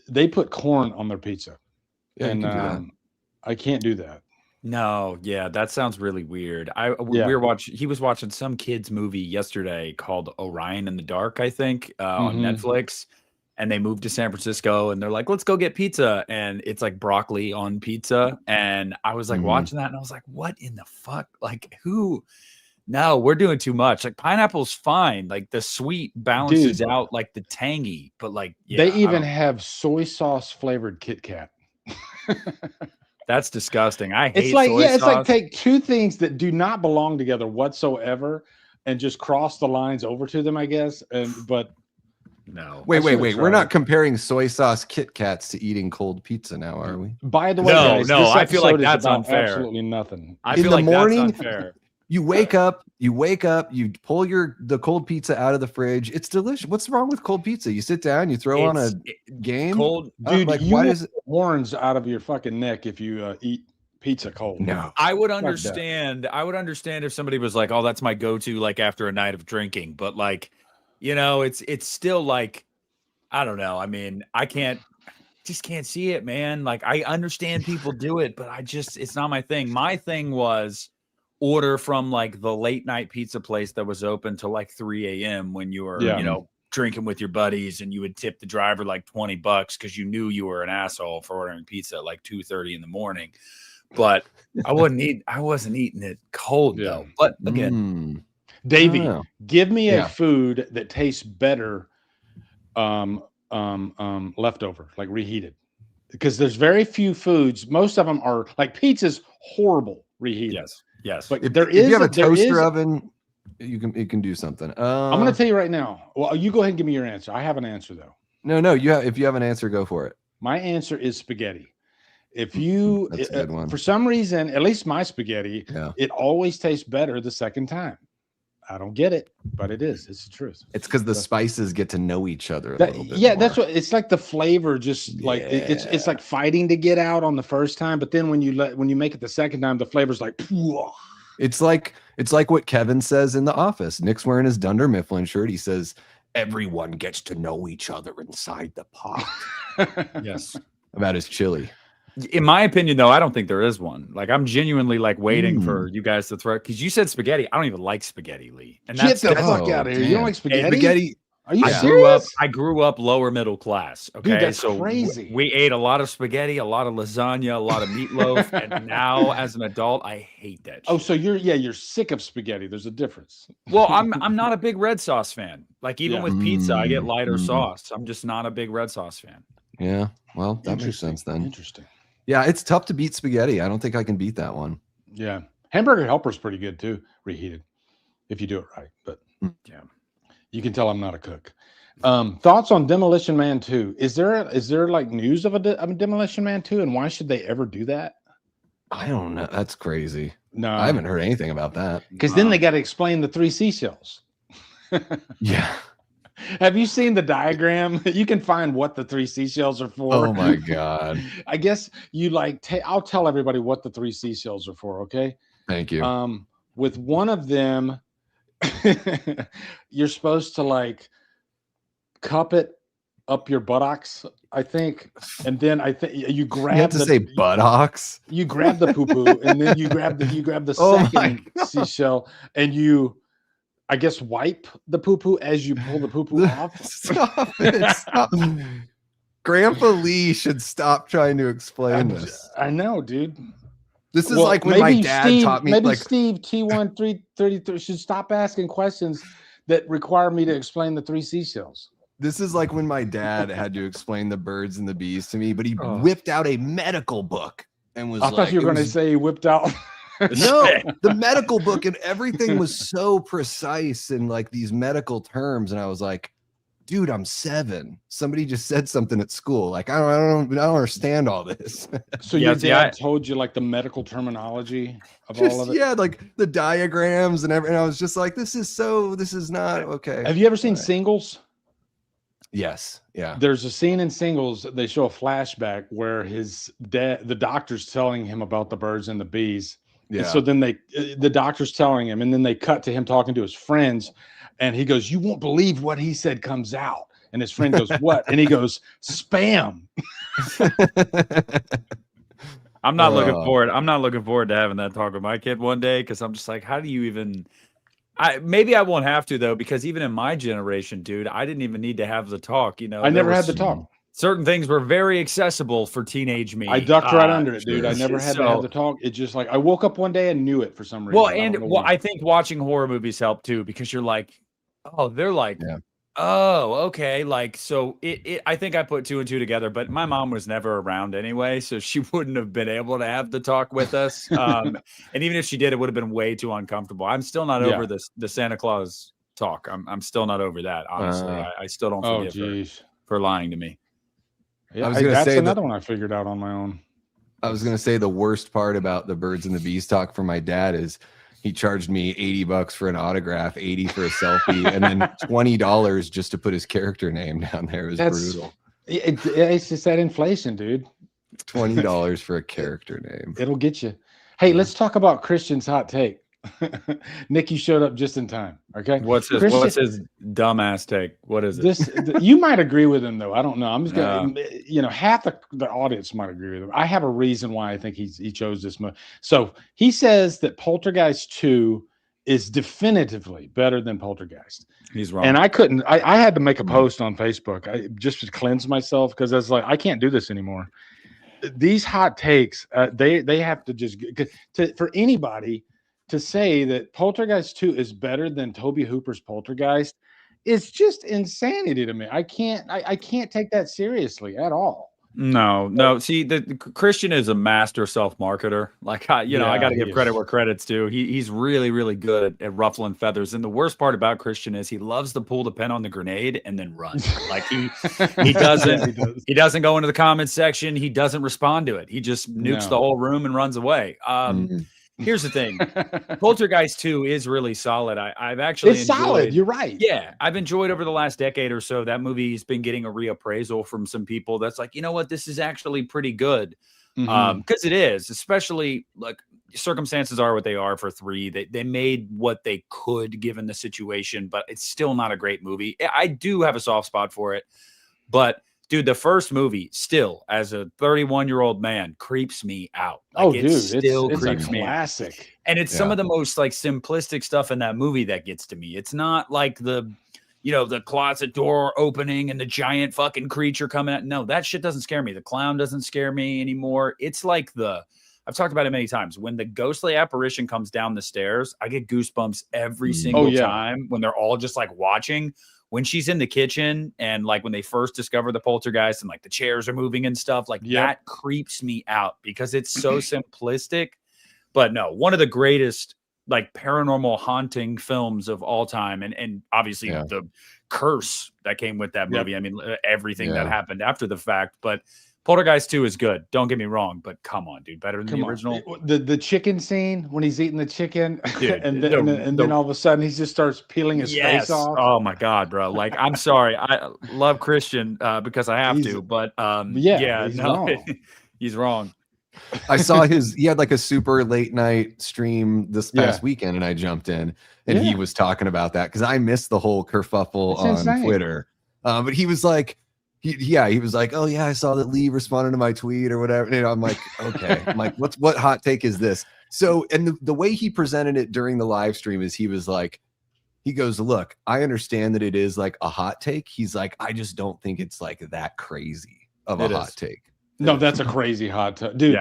they put corn on their pizza. Yeah, and I can't do that. No, yeah, that sounds really weird. He was watching some kid's movie yesterday called Orion in the Dark, I think, on Netflix. And they moved to San Francisco and they're like, let's go get pizza. And it's like broccoli on pizza. And I was like watching that and I was like, what in the fuck? Like, who? No, we're doing too much. Like, pineapple's fine. Like, the sweet balances out like the tangy, but like, they even have soy sauce flavored Kit Kat. That's disgusting. I hate it's like soy sauce. It's like take two things that do not belong together whatsoever and just cross the lines over to them, I guess. But no. Wait. We're not comparing soy sauce Kit Kats to eating cold pizza now, are we? By the way, guys, no, this I feel like episode is that's about unfair. Absolutely nothing. I feel like that's unfair. You wake up, you pull the cold pizza out of the fridge. It's delicious. What's wrong with cold pizza? You sit down, you throw on a game. Cold, dude. Like, why does horns out of your fucking neck if you eat pizza cold? No, I would understand. I would understand if somebody was like, "Oh, that's my go-to," like after a night of drinking. But like, it's still like, I don't know. I mean, I just can't see it, man. Like, I understand people do it, but it's not my thing. My thing was order from like the late night pizza place that was open till like 3 a.m. when you were, drinking with your buddies, and you would tip the driver like $20 because you knew you were an asshole for ordering pizza at like 2:30 in the morning. But I wasn't eating it cold though. But again, Davey, give me a food that tastes better leftover, like reheated. Because there's very few foods. Most of them are like pizza's horrible reheated. Yes. But if you have a toaster oven, it can do something. I'm going to tell you right now. Well, you go ahead and give me your answer. I have an answer though. No. If you have an answer, go for it. My answer is spaghetti. If you, that's a good one. For some reason, at least my spaghetti, it always tastes better the second time. I don't get it, but it is. It's the truth. It's because the spices get to know each other a little bit. Yeah, that's what it's like. The flavor just like it's like fighting to get out on the first time, but then when you make it the second time, the flavor's like. It's like what Kevin says in The Office. Nick's wearing his Dunder Mifflin shirt. He says, "Everyone gets to know each other inside the pot." Yes, about his chili. In my opinion, though, I don't think there is one. Like, I'm genuinely like waiting for you guys to throw, because you said spaghetti. I don't even like spaghetti, Lee. And get the fuck out of here! Damn. You don't like spaghetti? Spaghetti. Are you serious? I grew up lower middle class. Okay, dude, that's so crazy. We ate a lot of spaghetti, a lot of lasagna, a lot of meatloaf, and now as an adult, I hate that shit. Oh, so you're sick of spaghetti. There's a difference. Well, I'm not a big red sauce fan. Like, even with pizza, I get lighter sauce. I'm just not a big red sauce fan. Yeah, well, that makes sense then. Interesting. Yeah, it's tough to beat spaghetti. I don't think I can beat that one. Yeah, hamburger helper's pretty good too, reheated, if you do it right. But yeah, you can tell I'm not a cook. Thoughts on Demolition Man 2? Is there like news of a Demolition Man 2, and why should they ever do that? I don't know. That's crazy. No, I haven't heard anything about that. Because then they got to explain the 3 seashells. Yeah. Have you seen the diagram? You can find what the 3 seashells are for. Oh my god! I guess you I'll tell everybody what the 3 seashells are for. Okay. Thank you. With one of them, you're supposed to cup it up your buttocks, I think, and then I think you grab. You have to say buttocks. You grab the poo poo, and then you grab the second seashell, and you, I guess, wipe the poo poo as you pull the poo poo off. Stop it! Stop. Grandpa Lee should stop trying to explain this. I know, dude. This is like when my dad taught me. Maybe Steve T1333 should stop asking questions that require me to explain the 3 seashells. This is like when my dad had to explain the birds and the bees to me, but he whipped out a medical book and was. I thought you were going to say he whipped out. No, the medical book, and everything was so precise in like these medical terms, and I was like, dude, I'm 7. Somebody just said something at school. Like, I don't understand all this. So your dad told you like the medical terminology of all of it? Yeah, like the diagrams and everything. And I was just like, this is not okay. Have you ever seen Singles? Yes. Yeah. There's a scene in Singles. They show a flashback where his dad, the doctor's telling him about the birds and the bees. Yeah. And so then the doctor's telling him, and then they cut to him talking to his friends. And he goes, "You won't believe what he said comes out." And his friend goes, "What?" And he goes, "Spam." I'm not looking forward. I'm not looking forward to having that talk with my kid one day, because I'm just like, how do you even? Maybe I won't have to though, because even in my generation, dude, I didn't even need to have the talk. I never had the talk. Certain things were very accessible for teenage me. I ducked right under it, dude. I never had to have the talk. It just like I woke up one day and knew it for some reason. Well, I think watching horror movies help too, because you're like, oh, they're like Oh, okay. Like, so I think I put 2 and 2 together, but my mom was never around anyway, so she wouldn't have been able to have the talk with us. And even if she did, it would have been way too uncomfortable. I'm still not over the Santa Claus talk. I'm still not over that. Honestly, I still don't forgive her for lying to me. Yeah, that's another one I figured out on my own. I was going to say the worst part about the Birds and the Bees talk from my dad is he charged me $80 for an autograph, $80 for a selfie, and then $20 just to put his character name down there. It was brutal. It's just that inflation, dude. $20 for a character name. It'll get you. Hey, let's talk about Christian's hot take. Nick, you showed up just in time. Okay. What's his dumbass take? What is it? You might agree with him though. I don't know. I'm just gonna, half the audience might agree with him. I have a reason why I think he chose this movie. So he says that Poltergeist 2 is definitively better than Poltergeist. He's wrong. And I had to make a post on Facebook just to cleanse myself, because I was like, I can't do this anymore. These hot takes, they have to just for anybody to say that Poltergeist 2 is better than Tobe Hooper's Poltergeist is just insanity to me. I can't take that seriously at all. No. See, the Christian is a master self-marketer. Like, I got to give credit where credit's due. He's really, really good at ruffling feathers. And the worst part about Christian is he loves to pull the pin on the grenade and then run. Like he doesn't go into the comments section. He doesn't respond to it. He just nukes the whole room and runs away. Here's the thing. Poltergeist 2 is really solid. I've actually enjoyed, solid. You're right. Yeah. I've enjoyed over the last decade or so. That movie's been getting a reappraisal from some people that's like, you know what? This is actually pretty good. Because it is, especially like circumstances are what they are for 3. They made what they could given the situation, but it's still not a great movie. I do have a soft spot for it, but dude, the first movie still, as a 31-year-old man, creeps me out. Like, dude, it's creeps me classic. Out. And it's some of the most like simplistic stuff in that movie that gets to me. It's not like the closet door opening and the giant fucking creature coming out. No, that shit doesn't scare me. The clown doesn't scare me anymore. It's like I've talked about it many times. When the ghostly apparition comes down the stairs, I get goosebumps every single time when they're all just like watching. When she's in the kitchen and like when they first discover the poltergeist and like the chairs are moving and stuff, like that creeps me out because it's so simplistic. But no, one of the greatest like paranormal haunting films of all time. And obviously the curse that came with that movie. I mean, everything that happened after the fact, but Poltergeist 2 is good. Don't get me wrong, but come on, dude, better than the original. The chicken scene when he's eating the chicken, dude, and then all of a sudden he just starts peeling his face off. Oh my god, bro! Like, I'm sorry, I love Christian because I have to, but he's wrong. He's wrong. I saw he had like a super late night stream this past weekend, and I jumped in, and he was talking about that because I missed the whole kerfuffle on Twitter. But he was like. He was like, oh yeah, I saw that Lee responded to my tweet or whatever. And I'm like, okay. I'm like, what hot take is this? So, and the way he presented it during the live stream is he was like, he goes, look, I understand that it is like a hot take. He's like, I just don't think it's like that crazy of a hot take. No, that's a crazy hot take. Dude,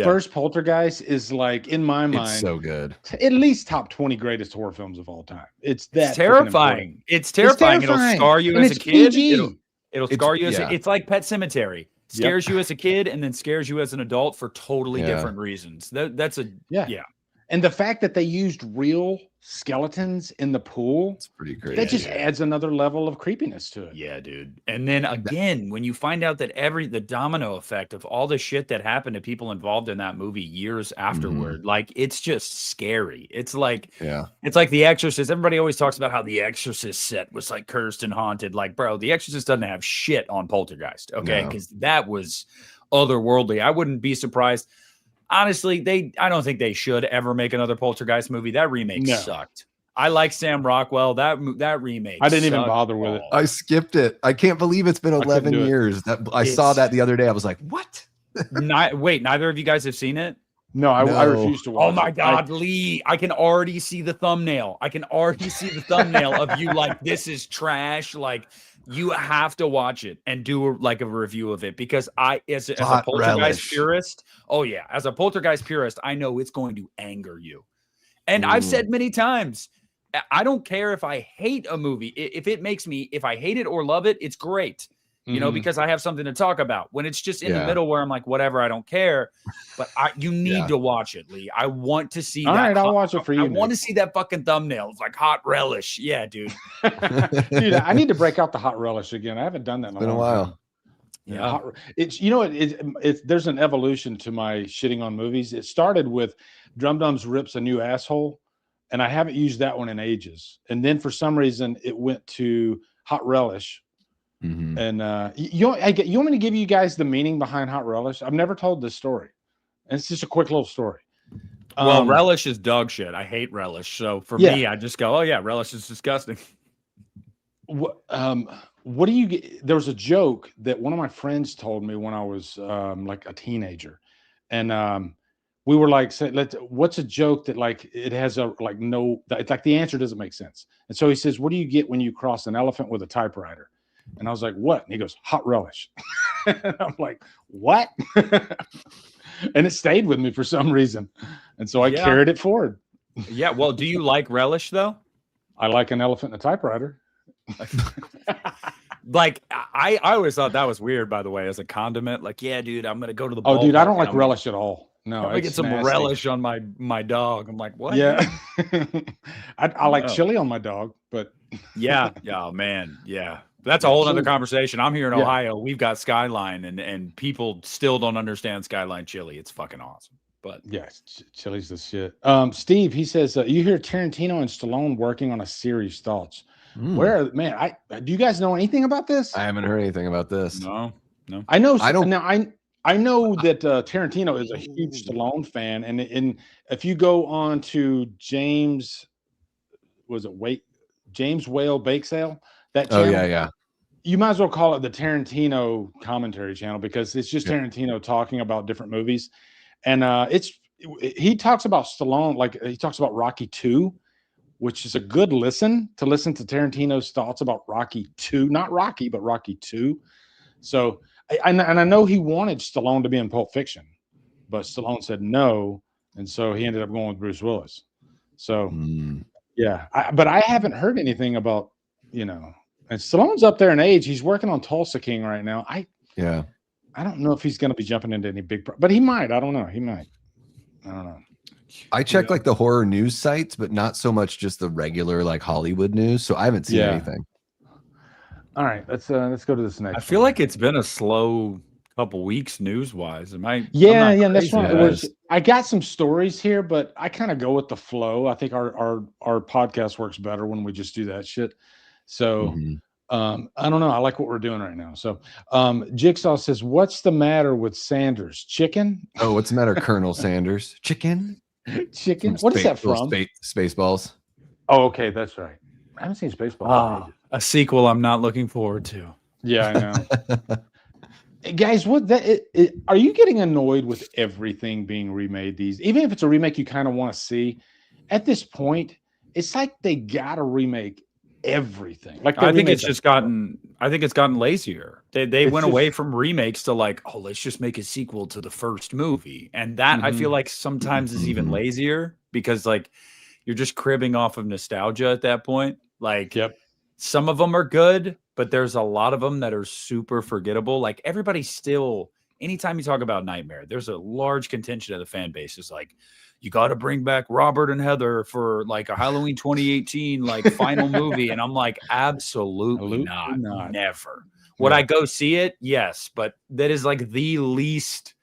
first Poltergeist is like, in my mind, it's so good. At least top 20 greatest horror films of all time. It's terrifying. It's terrifying. It'll scar you as a kid. It'll scar you it's like Pet Sematary. Scares you as a kid and then scares you as an adult for totally different reasons. That's And the fact that they used real skeletons in the pool, it's pretty great. That just adds another level of creepiness to it. Yeah, dude. And then again, when you find out that the domino effect of all the shit that happened to people involved in that movie years afterward, like it's just scary. It's like it's like The Exorcist. Everybody always talks about how The Exorcist set was like cursed and haunted. Like, bro, The Exorcist doesn't have shit on Poltergeist, okay? Because that was otherworldly. I wouldn't be surprised. Honestly, I don't think they should ever make another Poltergeist movie. That remake sucked. I like Sam Rockwell. That remake. I didn't even bother with it. I skipped it. I can't believe it's been 11 years. I saw that the other day. I was like, what? Wait, neither of you guys have seen it? No, I refuse to watch it. Oh my God, Lee. I can already see the thumbnail. Of you like, this is trash. Like, you have to watch it and do a review of it because as a Poltergeist purist, as a Poltergeist purist, I know it's going to anger you. And I've said many times, I don't care if I hate a movie. If it makes me, if I hate it or love it, it's great. You know, because I have something to talk about. When it's just in the middle where I'm like, whatever, I don't care. But you need to watch it, Lee. I want to see All right, I'll watch it for you. I want to see that fucking thumbnail. It's like hot relish. Yeah, dude. Dude, I need to break out the hot relish again. I haven't done that in a while. Time. Yeah. It's, you know, there's an evolution to my shitting on movies. It started with Drum Dums Rips a New Asshole, and I haven't used that one in ages. And then for some reason it went to hot relish. And you want me to give you guys the meaning behind hot relish? I've never told this story, and it's just a quick little story. Well, relish is dog shit. I hate relish, so for me, I just go, oh yeah, relish is disgusting. What do you get? There was a joke that one of my friends told me when I was like a teenager, and we were like, what's a joke that like it has a like no, it's like the answer doesn't make sense. And so he says, what do you get when you cross an elephant with a typewriter? And I was like, what? And he goes, hot relish. And I'm like, what? And it stayed with me for some reason. And so I carried it forward. Yeah. Well, do you like relish though? I like an elephant and a typewriter. Like I always thought that was weird, by the way, as a condiment. Like, yeah, dude, I'm gonna go to the Oh, dude, I don't like relish at all. No, I get some relish on my dog. I'm like, what? Yeah. I like chili on my dog, but yeah. Oh man, yeah. That's a whole other conversation. I'm here in Ohio. We've got Skyline, and people still don't understand Skyline chili. It's fucking awesome. But yeah, chili's the shit. Steve, he says, you hear Tarantino and Stallone working on a series. Thoughts? Where, man? Do you guys know anything about this? I haven't heard anything about this. No. I know. I know that Tarantino is a huge Stallone fan, and if you go on to James Whale Bake Sale, that channel, you might as well call it the Tarantino commentary channel, because it's just Tarantino talking about different movies, and he talks about Stallone, like he talks about Rocky 2, which is a good listen to Tarantino's thoughts about Rocky 2, not Rocky, but Rocky 2. So, I know he wanted Stallone to be in Pulp Fiction, but Stallone said no, and so he ended up going with Bruce Willis. So, but I haven't heard anything about, and Stallone's up there in age. He's working on Tulsa King right now. I don't know if he's going to be jumping into any big, but he might. I don't know. He might. I don't know. I check like the horror news sites, but not so much just the regular like Hollywood news. So I haven't seen anything. All right, let's go to this next. I feel like it's been a slow couple weeks news wise. Am I? Yeah, that's right. I got some stories here, but I kind of go with the flow. I think our podcast works better when we just do that shit. So I don't know. I like what we're doing right now. So Jigsaw says, "What's the matter with Sanders? Chicken? Oh, what's the matter, Colonel Sanders? Chicken? Chicken? What is that from? Spaceballs. Oh, okay, that's right. I haven't seen Spaceballs. A sequel I'm not looking forward to. Yeah, I know. Guys, are you getting annoyed with everything being remade? Even if it's a remake you kind of want to see, at this point, it's like they gotta remake everything. Like I think it's gotten lazier. They went away from remakes to like, oh, let's just make a sequel to the first movie, and that I feel like sometimes is even lazier, because like you're just cribbing off of nostalgia at that point. Like, some of them are good, but there's a lot of them that are super forgettable. Like, everybody still, anytime you talk about Nightmare, there's a large contingent of the fan base is like, you got to bring back Robert and Heather for like a Halloween 2018 like final movie, and I'm like, absolutely not. Never. Would I go see it? Yes, but that is like the least.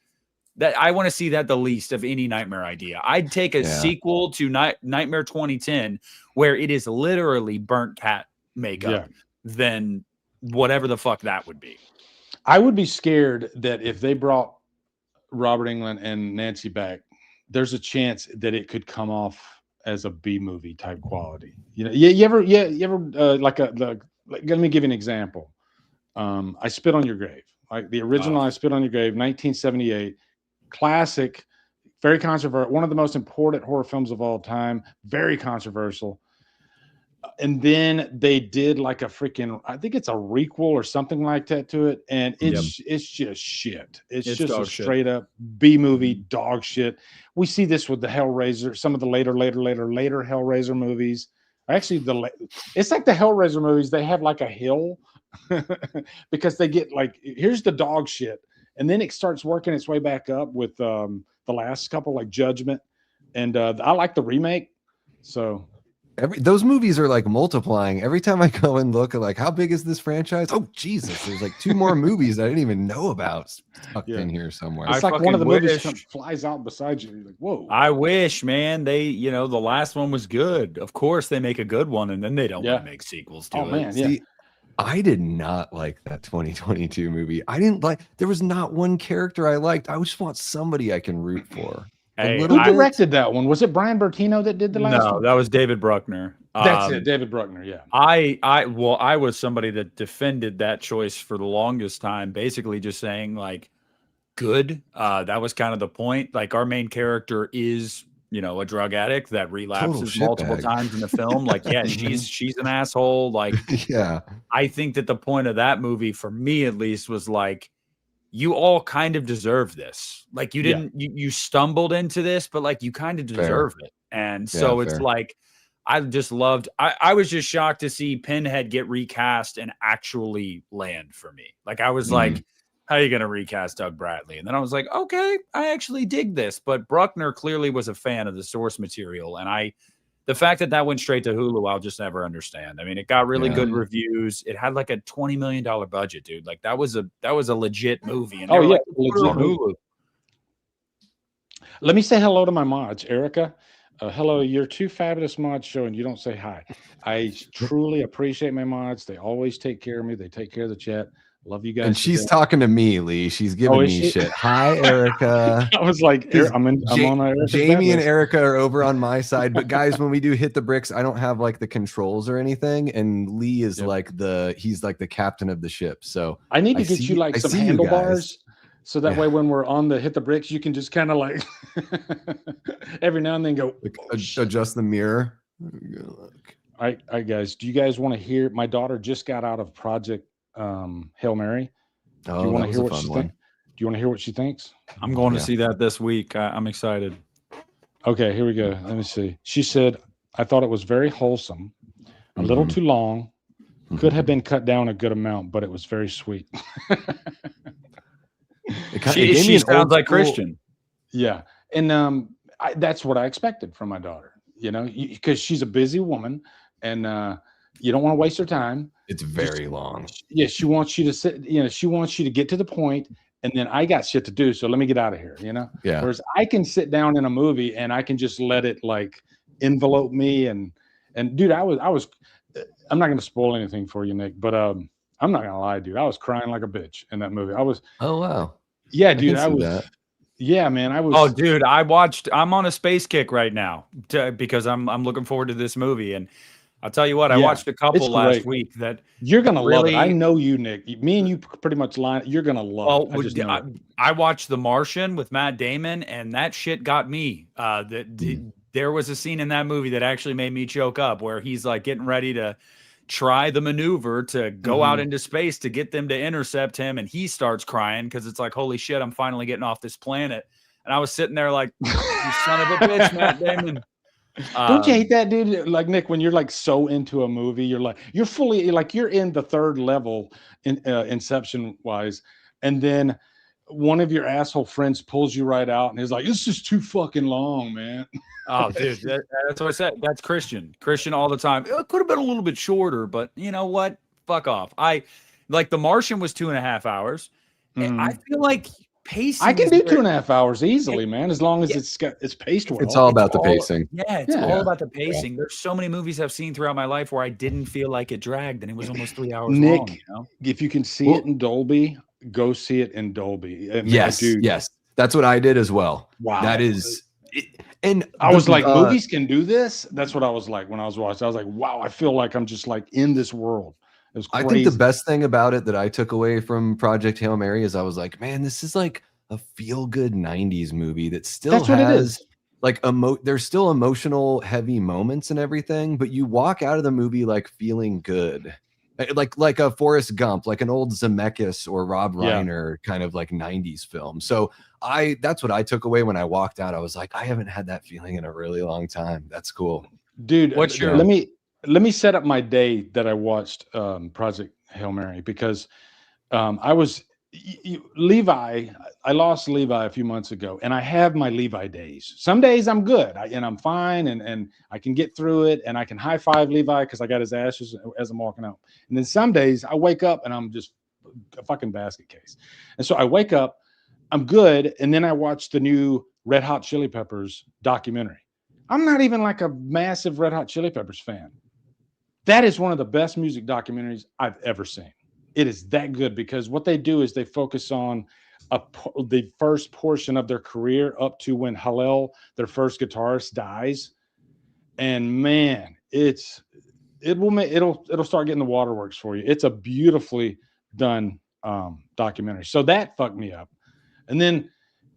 That I want to see that the least of any Nightmare idea. I'd take a sequel to Nightmare 2010 where it is literally burnt cat makeup than whatever the fuck that would be. I would be scared that if they brought Robert Englund and Nancy back, there's a chance that it could come off as a B movie type quality. You ever let me give you an example. I Spit on Your Grave, like the original I Spit on Your Grave, 1978. Classic, very controversial, one of the most important horror films of all time, very controversial. And then they did like a freaking, I think it's a requel or something like that to it, and it's just shit. It's just a straight up B movie dog shit. We see this with the Hellraiser, some of the later Hellraiser movies. Actually, it's like the Hellraiser movies. They have like a hill because they get like, here's the dog shit, and then it starts working its way back up with the last couple, like Judgment, and I like the remake. So those movies are like multiplying every time I go and look at like, how big is this franchise? Oh Jesus, there's like 2 more movies that I didn't even know about tucked in here somewhere. It's like one of the movies flies out beside you. You're like, whoa. I wish, man. They, the last one was good. Of course, they make a good one, and then they don't want to make sequels to it. Man, See, I did not like that 2022 movie. I didn't like. There was not one character I liked. I just want somebody I can root for. Hey, who directed that one? Was it Brian Bertino that did the last one? No, that was David Bruckner. That's it, David Bruckner, yeah. I was somebody that defended that choice for the longest time, basically just saying, like, good. That was kind of the point. Like, our main character is, a drug addict that relapses multiple times in the film. Like, yeah, she's an asshole. Like, yeah. I think that the point of that movie, for me at least, was like, you all kind of deserve this. Like, you didn't, you stumbled into this, but like, you kind of deserve it. And so it's like, I just loved, I was just shocked to see Pinhead get recast and actually land for me. Like, I was like, how are you going to recast Doug Bradley? And then I was like, okay, I actually dig this. But Bruckner clearly was a fan of the source material. And the fact that went straight to Hulu, I'll just never understand. I mean, it got really good reviews. It had like a $20 million budget, dude. Like, that was a legit movie. And legit Hulu. Let me say hello to my mods, Erica. Hello, you're 2 fabulous mods show, and you don't say hi. I truly appreciate my mods. They always take care of me. They take care of the chat. Love you guys. And she's talking to me, Lee. She's giving me shit. Hi, Erica. I was like, I'm on Erica's Jamie and Erica are over on my side. But guys, when we do Hit the Bricks, I don't have like the controls or anything. And Lee is he's like the captain of the ship. So I need to get you like some handlebars. So that way, when we're on the Hit the Bricks, you can just kind of like every now and then go adjust the mirror. All right, guys. Do you guys want to hear? My daughter just got out of Project Hail Mary. Oh, do you want to hear what she thinks? Do you want to hear what she thinks? I'm going to see that this week. I'm excited. Okay, here we go. Let me see. She said, "I thought it was very wholesome, a little too long, could have been cut down a good amount, but it was very sweet." She sounds like Christian. Yeah. And that's what I expected from my daughter, because she's a busy woman, and you don't want to waste her time. It's very long. Yeah, she wants you to sit, she wants you to get to the point, and then I got shit to do, so let me get out of here, Yeah. Whereas I can sit down in a movie and I can just let it like envelope me, and dude, I'm not going to spoil anything for you, Nick, but I'm not gonna lie, dude. I was crying like a bitch in that movie. Oh wow. Yeah, dude. Yeah, man. I was. Oh, dude. I'm on a space kick right now because I'm looking forward to this movie, and I'll tell you what. I watched a couple last week that you're gonna love it. I know you, Nick. Me and you pretty much line. You're gonna love it. I watched The Martian with Matt Damon, and that shit got me. There was a scene in that movie that actually made me choke up, where he's like getting ready to try the maneuver to go out into space to get them to intercept him, and he starts crying because it's like, holy shit, I'm finally getting off this planet. And I was sitting there like, you son of a bitch, Matt Damon. Don't you hate that, dude? Like, Nick, when you're like so into a movie, you're fully like you're in the third level in Inception wise, and then one of your asshole friends pulls you right out and is like, "This is too fucking long, man." Oh, dude, that's what I said. That's Christian all the time. It could have been a little bit shorter, but you know what? Fuck off. The Martian was 2.5 hours. And I feel like pacing. I can do 2.5 hours easily, man, as long as it's paced well. It's all about the pacing. Yeah, it's all about the pacing. There's so many movies I've seen throughout my life where I didn't feel like it dragged, and it was almost 3 hours Nick, long. If you can see it in Dolby, go see it in Dolby. Yes. That's what I did as well. Wow. That is. And I was like, movies can do this. That's what I was like when I was watching. I was like, wow, I feel like I'm just like in this world. It was crazy. I think the best thing about it that I took away from Project Hail Mary is I was like, man, this is like a feel-good 90s movie that still has like there's still emotional heavy moments and everything, but you walk out of the movie like feeling good. Like a Forrest Gump, like an old Zemeckis or Rob Reiner kind of like 90s film. So that's what I took away when I walked out. I was like, I haven't had that feeling in a really long time. That's cool. Dude, let let me set up my day that I watched Project Hail Mary, because I was Levi. I lost Levi a few months ago, and I have my Levi days. Some days I'm good, and I'm fine, and I can get through it, and I can high five Levi because I got his ashes as I'm walking out. And then some days I wake up and I'm just a fucking basket case. And so I wake up, I'm good, and then I watch the new Red Hot Chili Peppers documentary. I'm not even like a massive Red Hot Chili Peppers fan. That is one of the best music documentaries I've ever seen. It is that good, because what they do is they focus on the first portion of their career up to when Hillel, their first guitarist, dies. And man, it'll start getting the waterworks for you. It's a beautifully done documentary. So that fucked me up. And then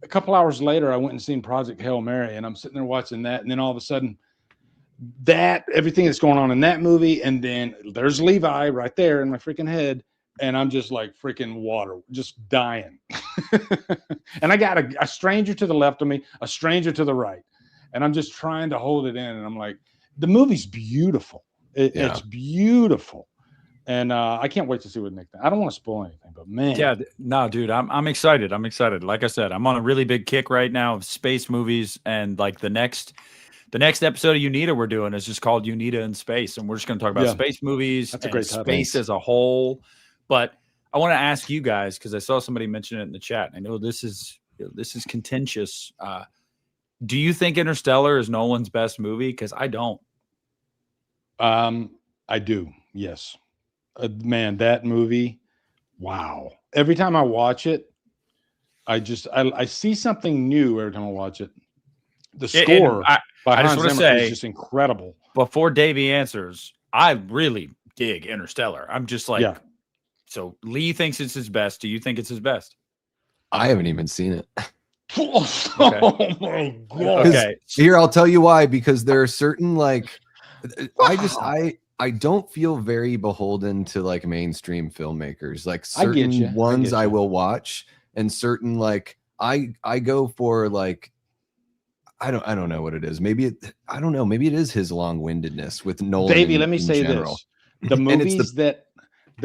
a couple hours later, I went and seen Project Hail Mary, and I'm sitting there watching that, and then all of a sudden, everything that's going on in that movie, and then there's Levi right there in my freaking head, and I'm just like freaking water, just dying. And I got a stranger to the left of me, a stranger to the right, and I'm just trying to hold it in, and I'm like, the movie's beautiful. It's beautiful. And I can't wait to see what Nick thinks. I don't want to spoil anything, but man. Yeah, no, dude, I'm excited. I'm excited. Like I said, I'm on a really big kick right now of space movies, and like the next episode of UNITA we're doing is just called UNITA in Space, and we're just going to talk about space movies. That's a great space as a whole. But I want to ask you guys, because I saw somebody mention it in the chat. I know this is contentious. Do you think Interstellar is Nolan's best movie? Because I don't. I do. Yes. Man, that movie, wow. Every time I watch it, I see something new every time I watch it. The score by Hans Zimmer is just incredible. Before Davey answers, I really dig Interstellar. I'm just like, so Lee thinks it's his best. Do you think it's his best? I haven't even seen it. Oh my God. Okay. Here, I'll tell you why, because there are certain I don't feel very beholden to like mainstream filmmakers. Like certain ones I will watch, and certain I go for like I don't know what it is. Maybe I don't know. Maybe it is his long-windedness with Nolan. Davey, let me say this: the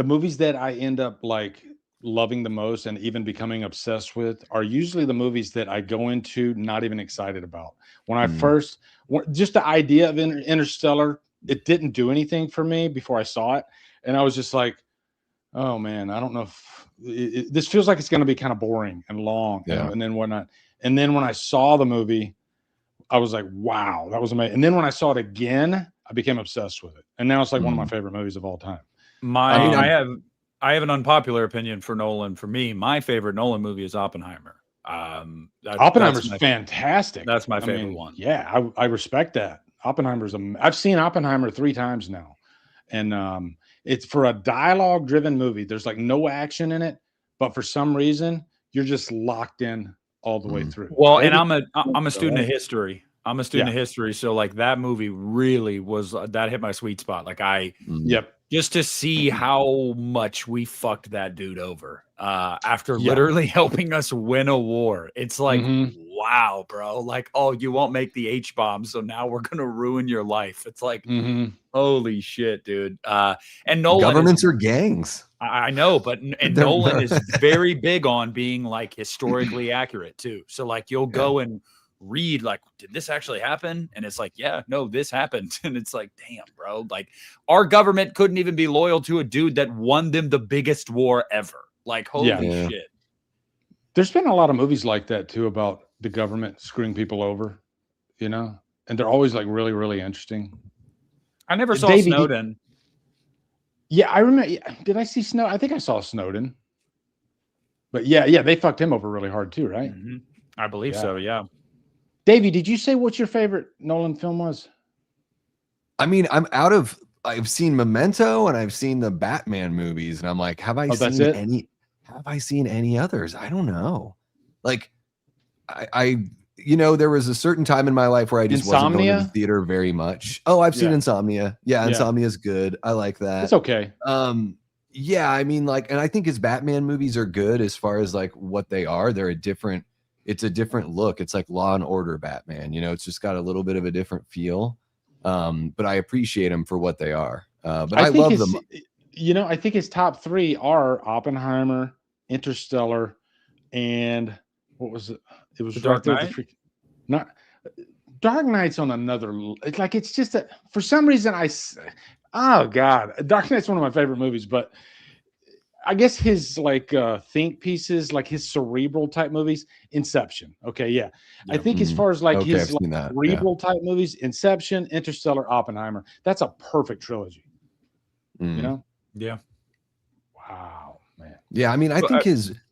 movies that I end up like loving the most and even becoming obsessed with are usually the movies that I go into not even excited about. When I first, just the idea of Interstellar, it didn't do anything for me before I saw it. And I was just like, oh man, I don't know if this feels like it's going to be kind of boring and long. Yeah. And then whatnot. And then when I saw the movie, I was like, wow, that was amazing. And then when I saw it again, I became obsessed with it. And now it's like one of my favorite movies of all time. I have an unpopular opinion for Nolan. For me, my favorite Nolan movie is Oppenheimer. Oppenheimer's fantastic. That's my favorite one. Yeah, I respect that. Oppenheimer's I've seen Oppenheimer 3 times now, and it's for a dialogue-driven movie. There's like no action in it, but for some reason you're just locked in all the way through. Well, and I'm a student of history. I'm a student of history, so like that movie really was that hit my sweet spot. Like just to see how much we fucked that dude over after literally helping us win a war. It's like, wow, bro. Like, oh, you won't make the H-bomb, so now we're going to ruin your life. It's like, holy shit, dude. And Nolan governments are gangs. I know, but Nolan is very big on being like historically accurate too. So like you'll go and read like, did this actually happen? And it's like, yeah, no, this happened. And it's like, damn, bro, like our government couldn't even be loyal to a dude that won them the biggest war ever. Like, holy shit. There's been a lot of movies like that too about the government screwing people over, you know, and they're always like really, really interesting. I never saw Snowden. I remember. Did I see Snowden? I think I saw Snowden. But yeah, they fucked him over really hard too, right? I believe so, yeah. Davey, did you say what your favorite Nolan film was? I mean, I've seen Memento and I've seen the Batman movies, and I'm like, have I seen any others? I don't know. Like I there was a certain time in my life where I just wasn't going to the theater very much. Oh, I've seen Insomnia. Yeah, Insomnia is good. I like that. It's okay. Yeah, I mean, like, and I think his Batman movies are good as far as like what they are. It's a different look. It's like Law and Order Batman, it's just got a little bit of a different feel. but I appreciate them for what they are. But I love them. You know, I think his top 3 are Oppenheimer, Interstellar, and what was it? It was The right Dark there. Knight? Not Dark Knight's on another. It's like, it's just that for some reason oh God, Dark Knight's one of my favorite movies, but I guess his like think pieces, like his cerebral type movies, Inception. Okay, yeah. I think as far as like his like, cerebral type movies, Inception, Interstellar, Oppenheimer, that's a perfect trilogy. You know? Yeah. Wow, man. Yeah, I mean, I think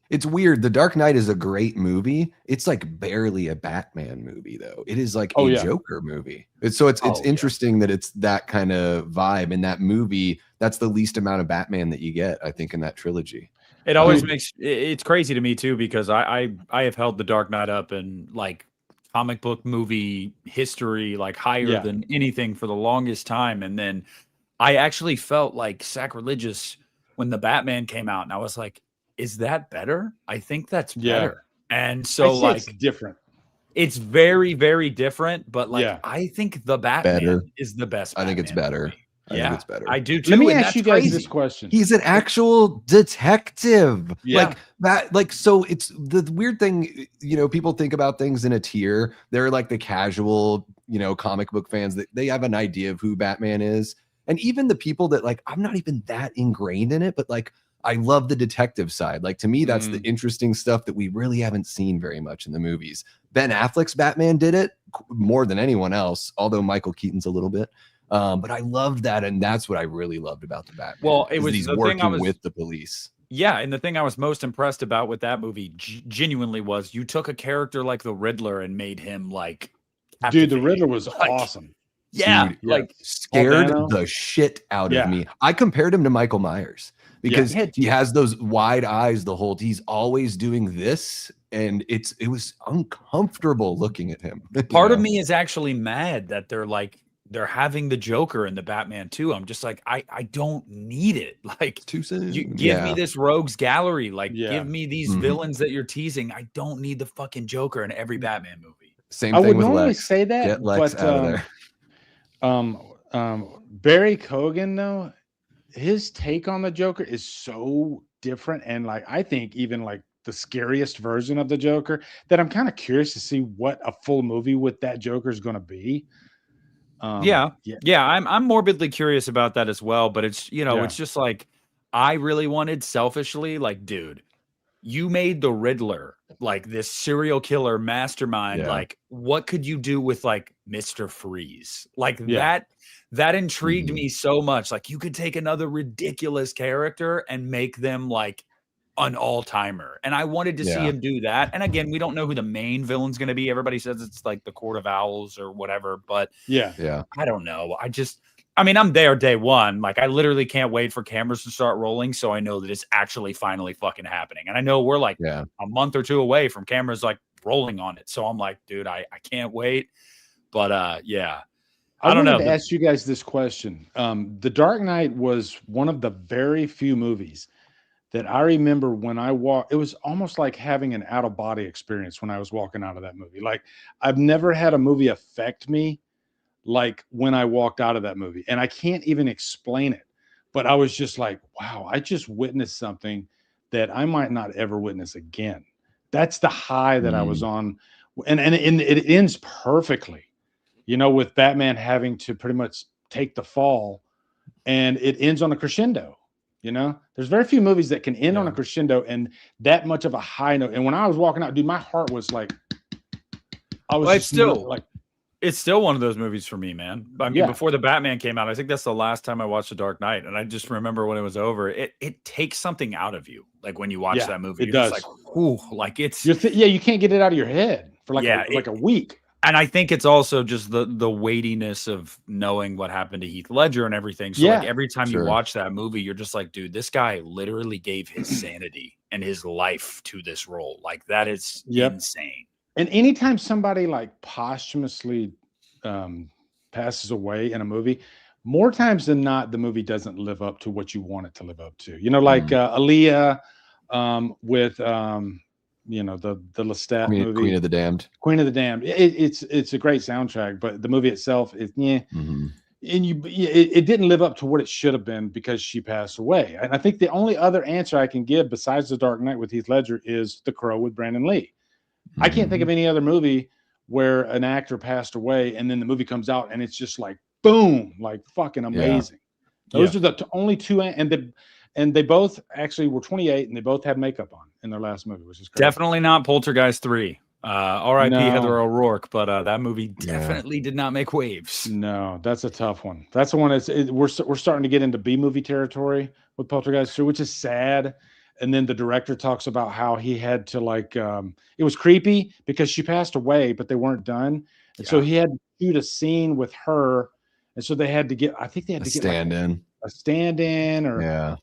it's weird. The Dark Knight is a great movie. It's like barely a Batman movie, though. It is like a Joker movie. It's interesting that it's that kind of vibe in that movie. That's the least amount of Batman that you get, I think, in that trilogy. It always makes it's crazy to me too, because I have held the Dark Knight up in like comic book movie history, like higher than anything for the longest time, and then I actually felt like sacrilegious when the Batman came out, and I was like, is that better? I think that's better. And so like it's different. It's very, very different, but like I think the Batman is the best Batman I think it's better. movie. I think it's better. I do too. Let me ask you guys this question. He's an actual detective. Yeah. Like that, like, so it's the weird thing, you know, people think about things in a tier. They're like the casual, you know, comic book fans that they have an idea of who Batman is. And even the people that like, I'm not even that ingrained in it, but like, I love the detective side. Like, to me, that's the interesting stuff that we really haven't seen very much in the movies. Ben Affleck's Batman did it more than anyone else, although Michael Keaton's a little bit. But I loved that, and that's what I really loved about the Batman. Well, it was he's the working thing I was, with the police. Yeah, and the thing I was most impressed about with that movie, genuinely, was you took a character like the Riddler and made him like, dude, the Riddler was awesome. Yeah, dude, like scared the shit out of me. I compared him to Michael Myers because he has those wide eyes the whole. He's always doing this, and it was uncomfortable looking at him. Part of me is actually mad that they're having the Joker in the Batman too. I'm just like, I don't need it. Like, too soon. You give me this rogues gallery. Like, give me these villains that you're teasing. I don't need the fucking Joker in every Batman movie. Same thing with Lex. I would normally say that, get Lex but out of there. Barry Keoghan, though, his take on the Joker is so different, and like I think even like the scariest version of the Joker, that I'm kind of curious to see what a full movie with that Joker is going to be. I'm morbidly curious about that as well, but it's, you know, it's just like, I really wanted selfishly, like, dude, you made the Riddler like this serial killer mastermind. Like, what could you do with like Mr. Freeze? Like that intrigued me so much. Like, you could take another ridiculous character and make them like an all-timer, and I wanted to see him do that. And again, we don't know who the main villain's going to be. Everybody says it's like the Court of Owls or whatever, but I don't know. I mean, I'm there day one. Like, I literally can't wait for cameras to start rolling, so I know that it's actually finally fucking happening. And I know we're like a month or two away from cameras like rolling on it, so I'm like, dude, I can't wait. But I don't know. I wanted to ask you guys this question. The Dark Knight was one of the very few movies that I remember when I walked, it was almost like having an out-of-body experience when I was walking out of that movie. Like, I've never had a movie affect me like when I walked out of that movie. And I can't even explain it. But I was just like, wow, I just witnessed something that I might not ever witness again. That's the high that I was on. And it ends perfectly, you know, with Batman having to pretty much take the fall. And it ends on a crescendo. You know, there's very few movies that can end on a crescendo and that much of a high note. And when I was walking out, dude, my heart was like, it's still one of those movies for me, man. I mean, before the Batman came out, I think that's the last time I watched The Dark Knight. And I just remember when it was over, it takes something out of you. Like, when you watch that movie, it does. Just like, ooh, like it's, you can't get it out of your head for like a week. And I think it's also just the weightiness of knowing what happened to Heath Ledger and everything. So like every time you watch that movie, you're just like, dude, this guy literally gave his sanity and his life to this role. Like, that is insane. And anytime somebody like posthumously passes away in a movie, more times than not, the movie doesn't live up to what you want it to live up to. You know, like Aaliyah with the Lestat movie, Queen of the Damned. Queen of the Damned. It's a great soundtrack, but the movie itself is and it didn't live up to what it should have been because she passed away. And I think the only other answer I can give besides The Dark Knight with Heath Ledger is The Crow with Brandon Lee. I can't think of any other movie where an actor passed away and then the movie comes out and it's just like boom, like fucking amazing. Those are the only two, and they both actually were 28 and they both had makeup on in their last movie, which is crazy. Definitely not Poltergeist 3. R.I.P. Heather O'Rourke, but that movie definitely did not make waves. No, that's a tough one. That's the one we're starting to get into B movie territory with Poltergeist 3, which is sad. And then the director talks about how he had to it was creepy because she passed away, but they weren't done. And so he had to shoot a scene with her. And so they had to get, I think they had to get a stand-in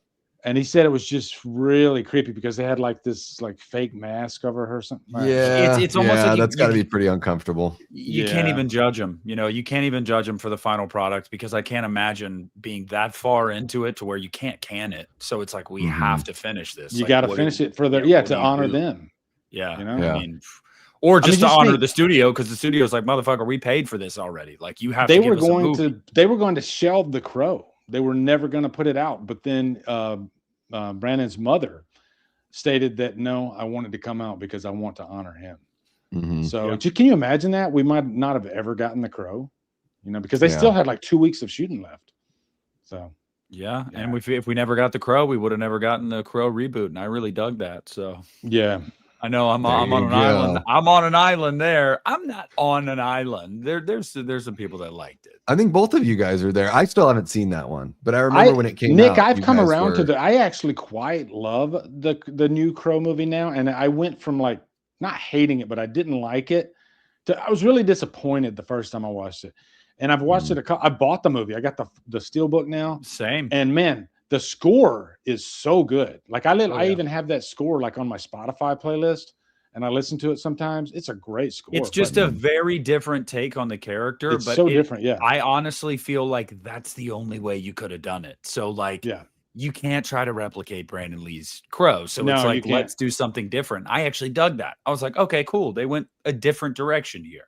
and he said it was just really creepy because they had this fake mask over her or something. Yeah. It's almost like that's got to be pretty uncomfortable. You can't even judge them. You can't even judge them for the final product because I can't imagine being that far into it to where you can't can it. So it's like, we have to finish this. You got to finish it for to honor them. Yeah. I mean, or just to honor the studio, because the studio's like, motherfucker, we paid for this already. Like, you have to give us a movie. They were going to shelve The Crow. They were never going to put it out. But then Brandon's mother stated that, no, I wanted to come out because I want to honor him. So can you imagine that? We might not have ever gotten The Crow, because they still had 2 weeks of shooting left. So and if we never got The Crow, we would have never gotten The Crow reboot. And I really dug that. So I know I'm on an island. I'm on an island there. I'm not on an island. There's some people that liked it. I think both of you guys are there. I still haven't seen that one, but I remember when it came out. Nick, I've come around to I actually quite love the new Crow movie now. And I went from not hating it, but I didn't like it. I was really disappointed the first time I watched it. And I've watched it. I bought the movie. I got the Steelbook now. Same. And man, the score is so good. I even have that score on my Spotify playlist, and I listen to it sometimes. It's a great score. It's just a very different take on the character. It's so different. Yeah. I honestly feel like that's the only way you could have done it. So you can't try to replicate Brandon Lee's Crow. So it's let's do something different. I actually dug that. I was like, okay, cool. They went a different direction here.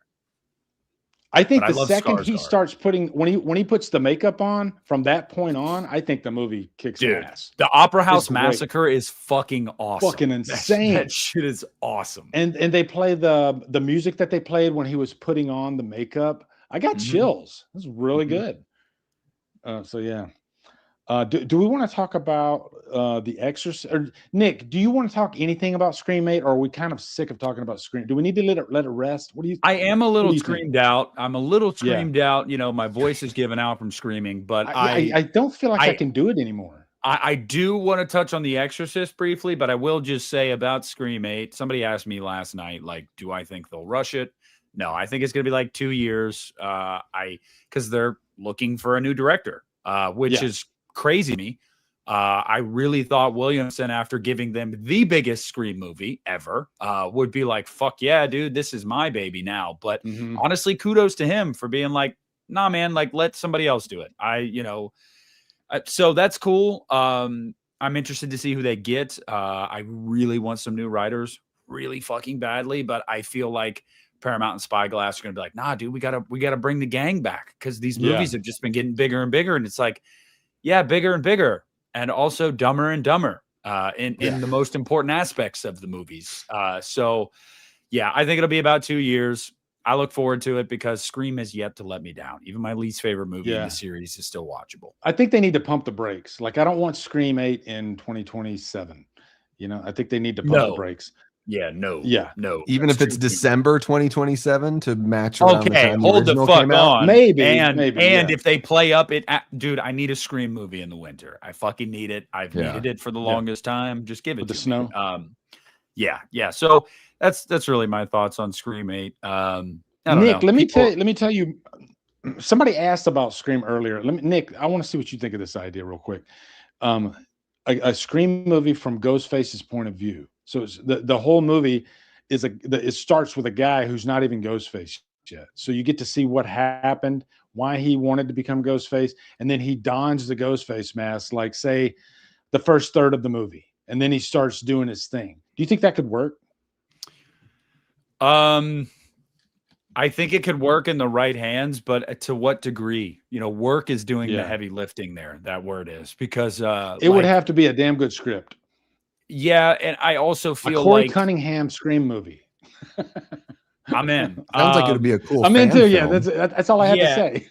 I think the second he starts putting when he puts the makeup on, from that point on, I think the movie kicks ass. The Opera House Massacre is fucking awesome. Fucking insane. That shit is awesome. And they play the music that they played when he was putting on the makeup. I got chills. It was really good. Do we want to talk about The Exorcist? Or Nick, do you want to talk anything about Scream 8, or are we kind of sick of talking about Scream? Do we need to let it rest? What do you think? I am a little screamed out. I'm a little screamed out. My voice is given out from screaming, but I don't feel like I can do it anymore. I do want to touch on The Exorcist briefly, but I will just say about Scream 8. Somebody asked me last night, do I think they'll rush it? No, I think it's going to be 2 years. Because they're looking for a new director, which is crazy to me. I really thought Williamson, after giving them the biggest Scream movie ever, would be like, fuck yeah, dude, this is my baby now. But honestly, kudos to him for being like, nah, man, let somebody else do it. So that's cool. I'm interested to see who they get. I really want some new writers really fucking badly, but I feel like Paramount and Spyglass are going to be like, nah, dude, we gotta bring the gang back, because these movies have just been getting bigger and bigger. And it's like, bigger and bigger, and also dumber and dumber in the most important aspects of the movies. I think it'll be about 2 years. I look forward to it because Scream has yet to let me down. Even my least favorite movie in the series is still watchable. I think they need to pump the brakes. I don't want Scream 8 in 2027. I think they need to pump the brakes. No. Even if it's December 2027 to match around the time hold the fuck on. Maybe. If they play up it, dude, I need a Scream movie in the winter. I fucking need it. I've needed it for the longest time. Just give it to the snow. So that's really my thoughts on Scream 8. Nick, let me tell you. Somebody asked about Scream earlier. Nick, I want to see what you think of this idea real quick. A Scream movie from Ghostface's point of view. So it's the whole movie it starts with a guy who's not even Ghostface yet. So you get to see what happened, why he wanted to become Ghostface, and then he dons the Ghostface mask, say the first third of the movie, and then he starts doing his thing. Do you think that could work? I think it could work in the right hands, but to what degree? Work is doing the heavy lifting there. That word is, because it would have to be a damn good script. Yeah, and I also feel Corey Cunningham Scream movie. I'm in. Sounds like it'd be a cool. I'm in too. Film. Yeah, that's all I have to say.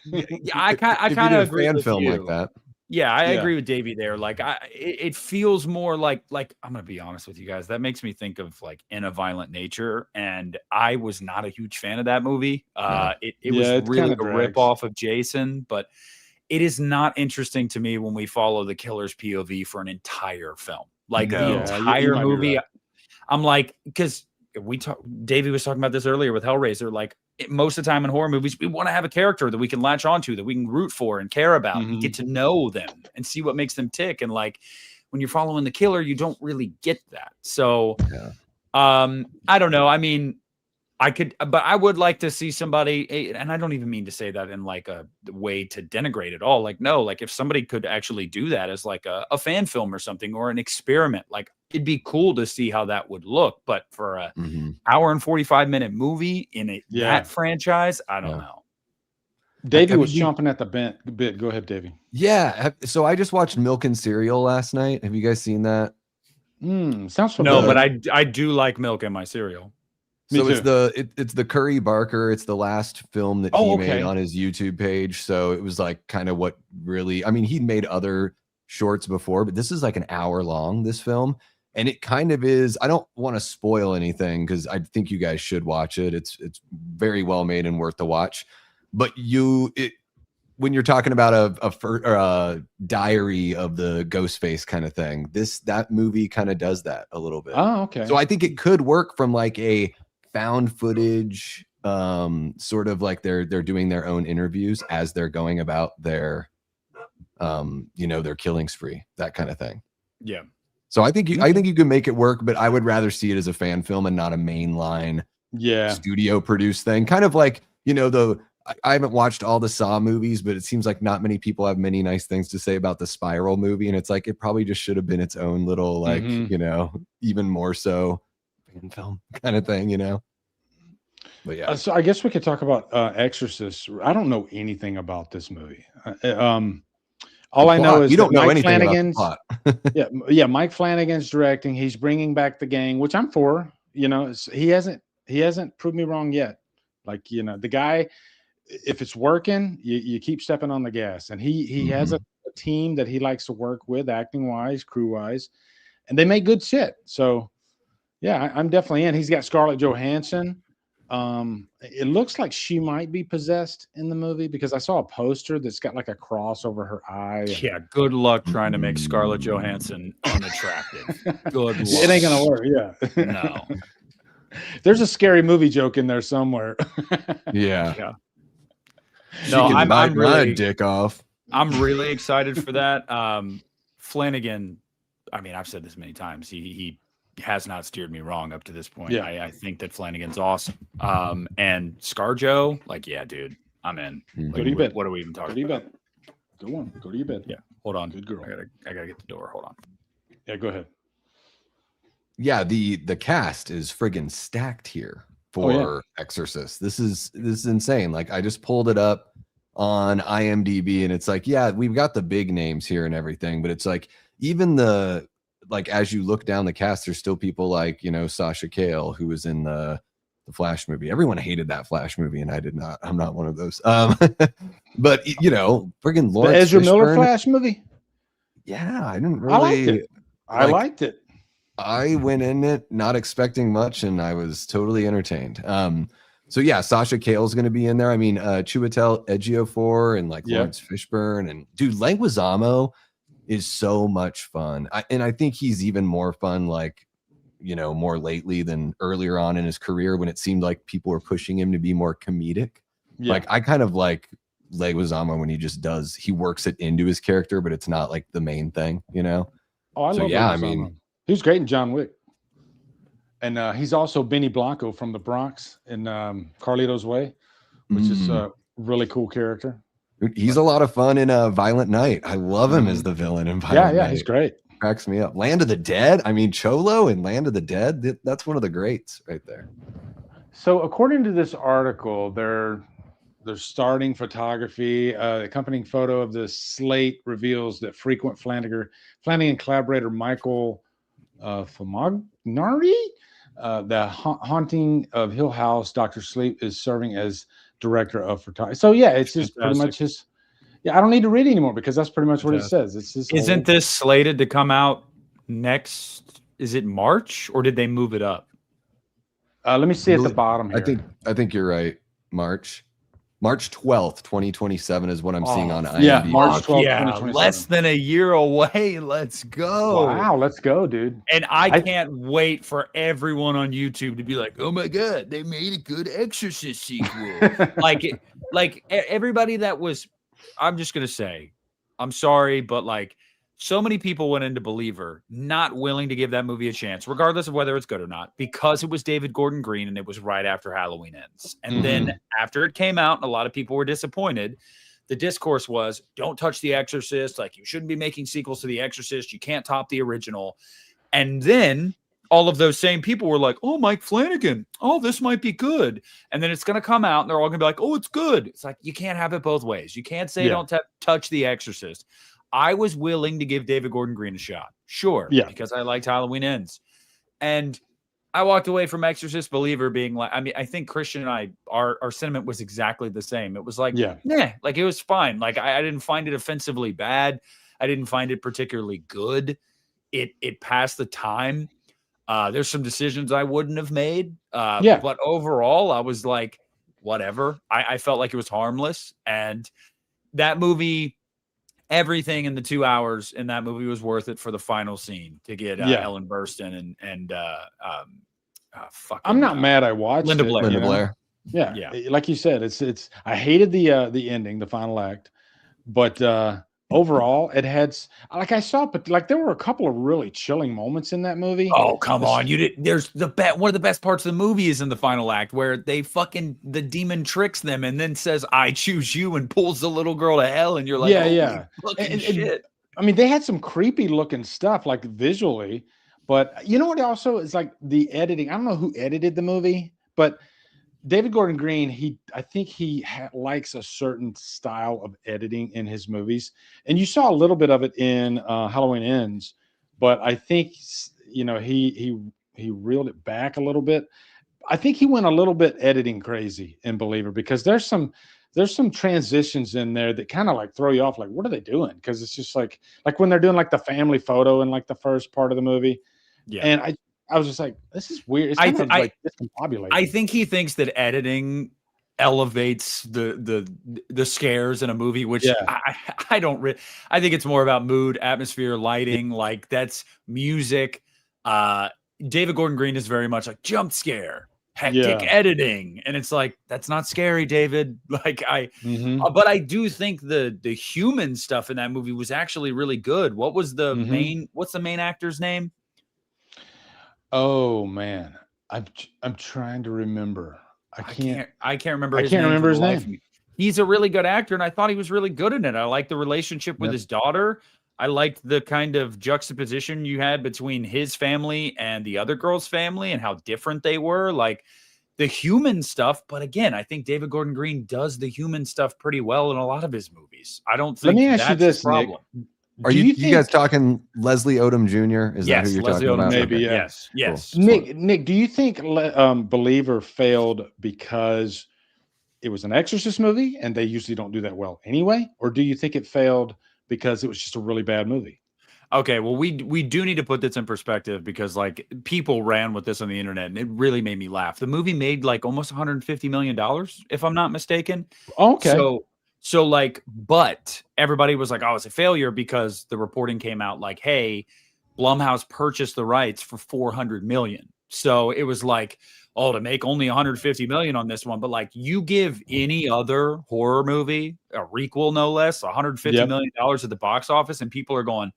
I kind of agree with film you. like that. Yeah, I agree with Davey there. Like, it feels more like I'm gonna be honest with you guys. That makes me think of like In a Violent Nature, and I was not a huge fan of that movie. It was really a rip off of Jason, but it is not interesting to me when we follow the killer's POV for an entire film, like the entire movie. Right. I'm like, because Davey was talking about this earlier with Hellraiser. Like, most of the time in horror movies, we want to have a character that we can latch onto, that we can root for and care about, and get to know them and see what makes them tick. And like, when you're following the killer, you don't really get that. So, I don't know. I mean, but I would like to see somebody, and I don't even mean to say that in like a way to denigrate at all. Like, no, like if somebody could actually do that as like a fan film or something, or an experiment, like it'd be cool to see how that would look. But for a hour and 45-minute movie in that franchise, I don't know. Davey was chomping at the bit. Go ahead, Davey. Yeah. So I just watched Milk and Cereal last night. Have you guys seen that? Sounds familiar. No, but I do like milk in my cereal. So it's the Curry Barker. It's the last film that he made on his YouTube page. So it was like kind of what really, I mean, he'd made other shorts before, but this is like an hour long, this film. And it kind of is, I don't want to spoil anything because I think you guys should watch it. It's very well made and worth the watch. But when you're talking about a diary of the Ghostface kind of thing, that movie kind of does that a little bit. Oh, okay. So I think it could work from like a found footage, sort of like they're doing their own interviews as they're going about their their killing spree, that kind of thing. Yeah. So I think you can make it work, but I would rather see it as a fan film and not a mainline studio produced thing. Kind of like, I haven't watched all the Saw movies, but it seems like not many people have many nice things to say about the Spiral movie. And it's like, it probably just should have been its own little, like, even more so fan film kind of thing, But yeah. So I guess we could talk about Exorcist. I don't know anything about this movie. All I know is you don't know Mike anything Flanagan's, about the plot. Mike Flanagan's directing. He's bringing back the gang, which I'm for. He hasn't proved me wrong yet. Like, the guy, if it's working, you keep stepping on the gas. And he has a team that he likes to work with, acting wise, crew wise, and they make good shit. So yeah, I'm definitely in. He's got Scarlett Johansson. It looks like she might be possessed in the movie because I saw a poster that's got like a cross over her eye. Yeah, good luck trying to make Scarlett Johansson unattractive. Good luck. It ain't gonna work. Yeah. No. There's a scary movie joke in there somewhere. Yeah. No, I'm really dick off. I'm really excited for that. Flanagan, I mean, I've said this many times. He has not steered me wrong up to this point. Yeah. I think that Flanagan's awesome. And ScarJo, like, yeah, dude, I'm in. Like, go to your bed. What are we even talking about? Go on. Go to your bed. Yeah. Hold on. Good girl. I gotta get the door. Hold on. Yeah, go ahead. Yeah, the cast is friggin' stacked here for Exorcist. This is insane. Like, I just pulled it up on IMDb and it's like, yeah, we've got the big names here and everything, but it's like even as you look down the cast, there's still people like, Sasha Cale, who was in the Flash movie. Everyone hated that Flash movie, and I did not. I'm not one of those. But friggin' Lawrence the Ezra Miller Fishburne. Flash movie. Yeah, I didn't really. I liked it. I went in it not expecting much, and I was totally entertained. So yeah, Sasha Cale's going to be in there. I mean, Chiwetel Ejiofor and like Lawrence Fishburne, and dude, Leguizamo is so much fun. I think he's even more fun, like, more lately than earlier on in his career when it seemed like people were pushing him to be more comedic. Yeah. Like, I kind of like Leguizamo when he works it into his character, but it's not like the main thing, Oh, I love Leguizamo. I mean, he was great in John Wick. And he's also Benny Blanco from The Bronx in Carlito's Way, which is a really cool character. He's a lot of fun in Violent Night. I love him as the villain in Violent Night. Yeah, he's great. Cracks me up. Land of the Dead. I mean, Cholo and Land of the Dead. That's one of the greats right there. So according to this article, they're starting photography. Accompanying photo of the slate reveals that frequent Flanagan collaborator Michael Famagnari, the Haunting of Hill House, Dr. Sleep, is serving as director of photography. So yeah, it's just pretty much his. Yeah, I don't need to read anymore because that's pretty much what it says. It's his. Isn't this slated to come out next? Is it March or did they move it up? Let me see at the bottom here. I think you're right. March 12th, 2027 is what I'm seeing on IMDb. Yeah, March 12th, yeah, 2027. less than a year away. Let's go. Wow, let's go, dude. And I can't wait for everyone on YouTube to be like, oh my God, they made a good Exorcist sequel. like everybody that was, I'm just going to say, I'm sorry, but like so many people went into Believer not willing to give that movie a chance, regardless of whether it's good or not, because it was David Gordon Green and it was right after Halloween Ends. And then after it came out and a lot of people were disappointed, the discourse was, don't touch The Exorcist. Like, you shouldn't be making sequels to The Exorcist. You can't top the original. And then all of those same people were like, oh, Mike Flanagan. Oh, this might be good. And then it's going to come out and they're all going to be like, oh, it's good. It's like, you can't have it both ways. You can't say don't touch The Exorcist. I was willing to give David Gordon Green a shot. Sure. Yeah. Because I liked Halloween Ends. And I walked away from Exorcist Believer being like, I mean, I think Christian and I, our sentiment was exactly the same. It was like, like it was fine. Like I didn't find it offensively bad. I didn't find it particularly good. It passed the time. There's some decisions I wouldn't have made. But overall, I was like, whatever. I felt like it was harmless. And that movie, everything in the 2 hours in that movie was worth it for the final scene to get Ellen Burstyn and I'm not mad I watched Linda Blair. Linda Blair. Yeah. Like you said, it's I hated the ending, the final act, but overall it had, like, I saw, but like there were a couple of really chilling moments in that movie. Oh, come on. There's one of the best parts of the movie is in the final act where the demon tricks them and then says, I choose you, and pulls the little girl to hell. And you're like, shit. I mean, they had some creepy looking stuff, like visually, but you know what also is, like, the editing. I don't know who edited the movie, but David Gordon Green, I think he likes a certain style of editing in his movies, and you saw a little bit of it in Halloween Ends, but I think he reeled it back a little bit. I think he went a little bit editing crazy in Believer, because there's some transitions in there that kind of like throw you off, like, what are they doing? Because it's just like when they're doing like the family photo in like the first part of the movie, and I was just like, this is weird. It's kind of like discombobulated. I think he thinks that editing elevates the scares in a movie, which I don't really. I think it's more about mood, atmosphere, lighting. Like, that's music. David Gordon Green is very much like jump scare, hectic editing, and it's like, that's not scary, David. Like but I do think the human stuff in that movie was actually really good. What was the what's the main actor's name? Oh man, I'm trying to remember. I can't remember. I can't remember his name. He's a really good actor, and I thought he was really good in it. I liked the relationship with his daughter. I liked the kind of juxtaposition you had between his family and the other girl's family, and how different they were. Like the human stuff. But again, I think David Gordon Green does the human stuff pretty well in a lot of his movies. I don't think that's the problem. Nick. Are you guys talking Leslie Odom Jr.? Is that who you're talking about? Maybe, yes. Cool. Nick, do you think Believer failed because it was an Exorcist movie and they usually don't do that well anyway? Or do you think it failed because it was just a really bad movie? Okay, well, we do need to put this in perspective, because like people ran with this on the internet and it really made me laugh. The movie made like almost $150 million, if I'm not mistaken. Okay. So like, but everybody was like, oh, it's a failure, because the reporting came out like, hey, Blumhouse purchased the rights for $400 million. So it was like, oh, to make only $150 million on this one. But like, you give any other horror movie, a requel no less, $150 million at the box office, and people are going,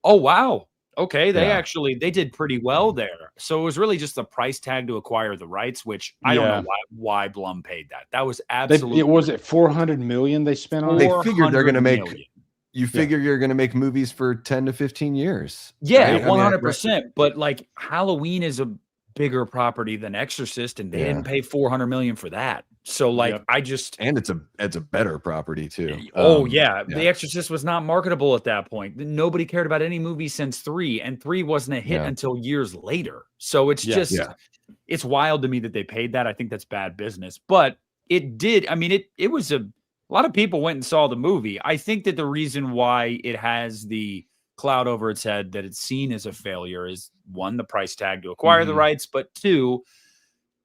oh, wow. Okay, they did pretty well there. So it was really just the price tag to acquire the rights, which I don't know why Blum paid that. That was absolutely. Was it $400 million they spent on? They figured they're going to make. You figure you're going to make movies for 10 to 15 years. Yeah, right? 100%. But like, Halloween is a bigger property than Exorcist, and they didn't pay $400 million for that. So like, and it's a better property too. The Exorcist was not marketable at that point. Nobody cared about any movie since 3, and 3 wasn't a hit until years later. So it's it's wild to me that they paid that. I think that's bad business, but it did. I mean, it was a lot of people went and saw the movie. I think that the reason why it has the cloud over its head that it's seen as a failure is, one, the price tag to acquire the rights, but two,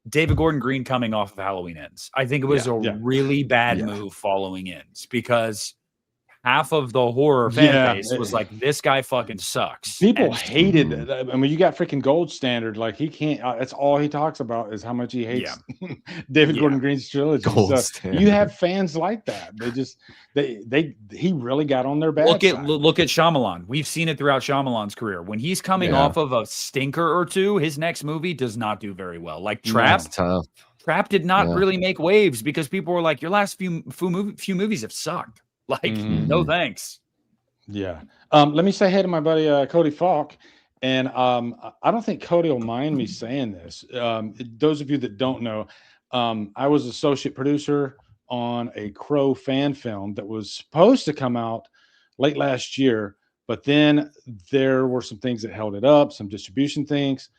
David Gordon Green coming off of Halloween Ends. I think it was a really bad move following Ends, because half of the horror fan base was like, this guy fucking sucks. People hated it. I mean, you got freaking Gold Standard. Like, he can't, that's all he talks about is how much he hates David Gordon Green's trilogy. You have fans like that. They just, he really got on their bad side. Look at Shyamalan. We've seen it throughout Shyamalan's career. When he's coming off of a stinker or two, his next movie does not do very well. Like Trap. Trap did not really make waves because people were like, your last few movies have sucked. Like, no thanks. Yeah. Let me say hey to my buddy Cody Falk. And I don't think Cody will mind me saying this. Those of you that don't know, I was associate producer on a Crow fan film that was supposed to come out late last year, but then there were some things that held it up, some distribution things.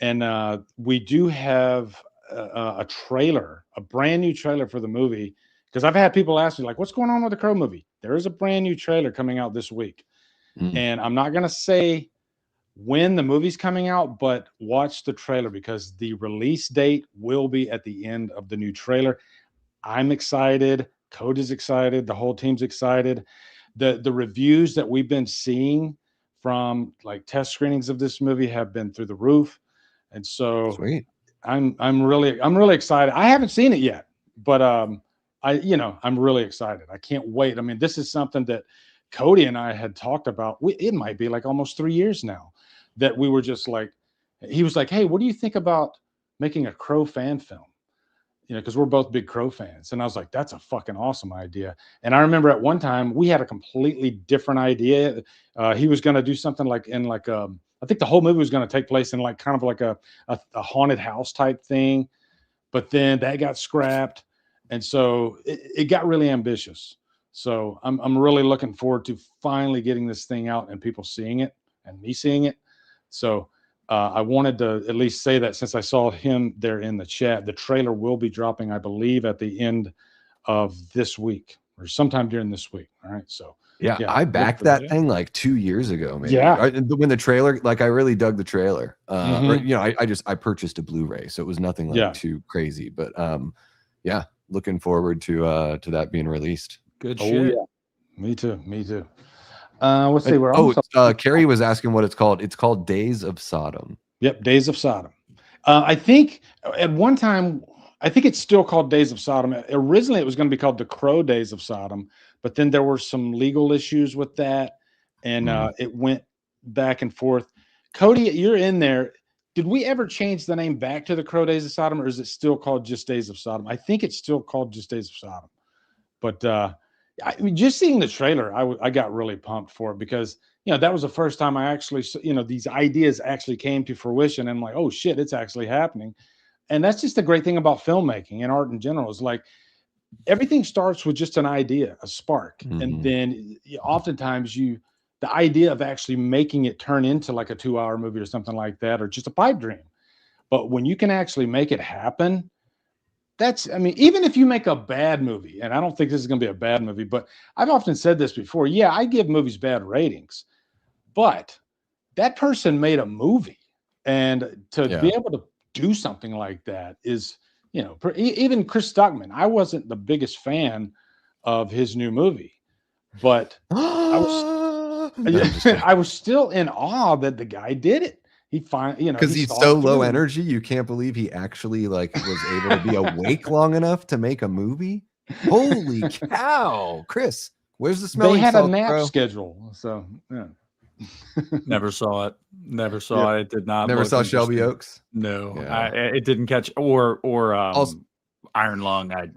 And we do have a trailer, a brand new trailer for the movie. Because I've had people ask me, like, what's going on with the Crow movie? There is a brand new trailer coming out this week. And I'm not going to say when the movie's coming out, but watch the trailer, because the release date will be at the end of the new trailer. I'm excited. Cody's excited. The whole team's excited. The reviews that we've been seeing from like test screenings of this movie have been through the roof. And so I'm really excited. I haven't seen it yet, but I'm really excited. I can't wait. I mean, this is something that Cody and I had talked about. It might be like almost 3 years now that we were just like, he was like, hey, what do you think about making a Crow fan film? You know, because we're both big Crow fans. And I was like, that's a fucking awesome idea. And I remember at one time we had a completely different idea. He was going to do something like in like, I think the whole movie was going to take place in like kind of like a haunted house type thing. But then that got scrapped. And so it got really ambitious. So I'm really looking forward to finally getting this thing out and people seeing it and me seeing it. So I wanted to at least say that, since I saw him there in the chat. The trailer will be dropping, I believe, at the end of this week or sometime during this week. All right. So I backed that thing like 2 years ago, maybe. When the trailer, like, I really dug the trailer. Or, you know, I purchased a Blu-ray, so it was nothing like too crazy. But looking forward to that being released. Good shit. Yeah. Me too. Let's see. Carrie was asking what it's called. It's called Days of Sodom. Yep, Days of Sodom. I think at one time, I think it's still called Days of Sodom. Originally, it was going to be called The Crow Days of Sodom, but then there were some legal issues with that, and it went back and forth. Cody, you're in there. Did we ever change the name back to The Crow Days of Sodom, or is it still called just Days of Sodom? I think it's still called just Days of Sodom. But I mean, just seeing the trailer, I got really pumped for it, because, you know, that was the first time I actually, you know, these ideas actually came to fruition. And I'm like, oh shit, it's actually happening. And that's just the great thing about filmmaking and art in general, is like everything starts with just an idea, a spark. And then oftentimes the idea of actually making it turn into like a 2-hour movie or something like that, or just a pipe dream. But when you can actually make it happen, I mean, even if you make a bad movie, and I don't think this is going to be a bad movie, but I've often said this before. Yeah, I give movies bad ratings, but that person made a movie, and to be able to do something like that is, you know, even Chris Stockman. I wasn't the biggest fan of his new movie, but I was still in awe that the guy did it. He finally, you know, because he's so low energy, you can't believe he actually like was able to be awake long enough to make a movie. Holy cow, Chris! Where's the smelling? They had salt, a nap bro? schedule, so yeah. Never saw it. Never saw it. It did not. Never saw Shelby Oaks. No, it didn't catch. Or Iron Lung. I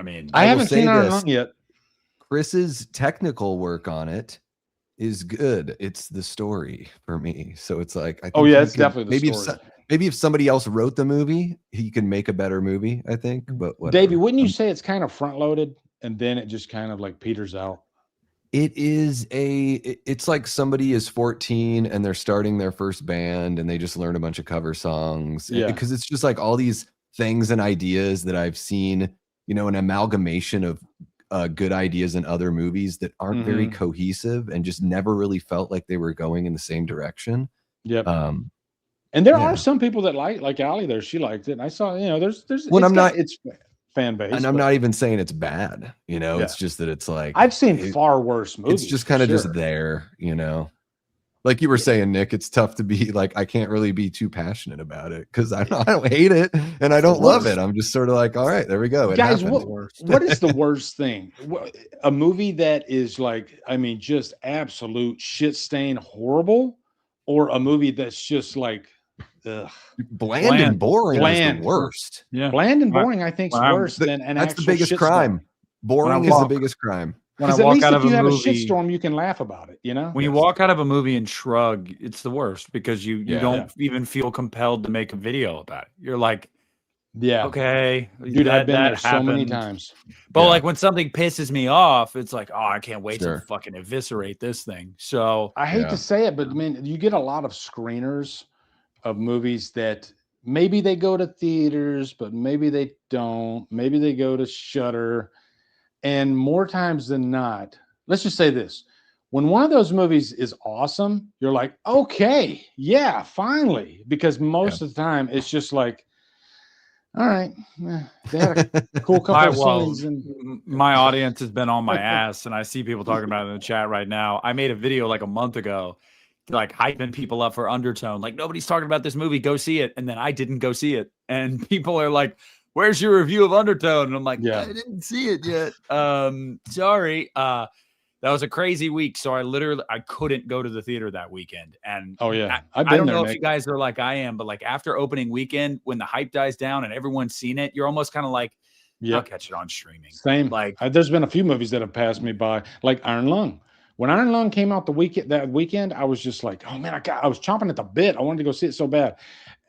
mean, I haven't seen Iron Lung yet. Chris's technical work on it is good. It's the story for me. So it's like, I think it's definitely the story. Maybe if somebody else wrote the movie, he can make a better movie, I think. But whatever. Davey, wouldn't you say it's kind of front loaded and then it just kind of like peters out? It's like somebody is 14 and they're starting their first band and they just learn a bunch of cover songs. Yeah. Because it's just like all these things and ideas that I've seen, you know, an amalgamation of good ideas in other movies that aren't very cohesive and just never really felt like they were going in the same direction. Yep. And there are some people that like Allie there. She liked it. And I saw, you know, there's it's fan base. And I'm not even saying it's bad, you know, it's just that it's like, I've seen far worse movies. It's just kind of just there, you know, like you were saying, Nick, it's tough to be like, I can't really be too passionate about it because I don't hate it and I don't love it. I'm just sort of like, all right, there we go. Guys, what is the worst thing? A movie that is like, I mean, just absolute shit stain horrible, or a movie that's just like, bland and boring is the worst. Yeah, bland and boring I think is worse than an that's the biggest crime. Boring is the biggest crime. When I walk out of a movie, if you have a shitstorm, you can laugh about it, you know? When you walk out of a movie and shrug, it's the worst because you don't even feel compelled to make a video about it. You're like, okay, dude, I've been there so many times. But like when something pisses me off, it's like, oh, I can't wait to fucking eviscerate this thing. So I hate to say it, but I mean, you get a lot of screeners of movies that maybe they go to theaters, but maybe they don't. Maybe they go to Shudder. And more times than not, let's just say this. When one of those movies is awesome, you're like, okay, yeah, finally. Because most of the time, it's just like, all right, they had a cool couple of scenes. And my audience has been on my ass, and I see people talking about it in the chat right now. I made a video like a month ago, like hyping people up for Undertone. Like, nobody's talking about this movie, go see it. And then I didn't go see it. And people are like, where's your review of Undertone? And I'm like, I didn't see it yet. Sorry. That was a crazy week. So I couldn't go to the theater that weekend. And I don't know if you guys are like I am, but like after opening weekend, when the hype dies down and everyone's seen it, you're almost kind of like, I'll catch it on streaming. Same. Like there's been a few movies that have passed me by, like Iron Lung. When Iron Lung came out that weekend, I was just like, oh man, I was chomping at the bit. I wanted to go see it so bad.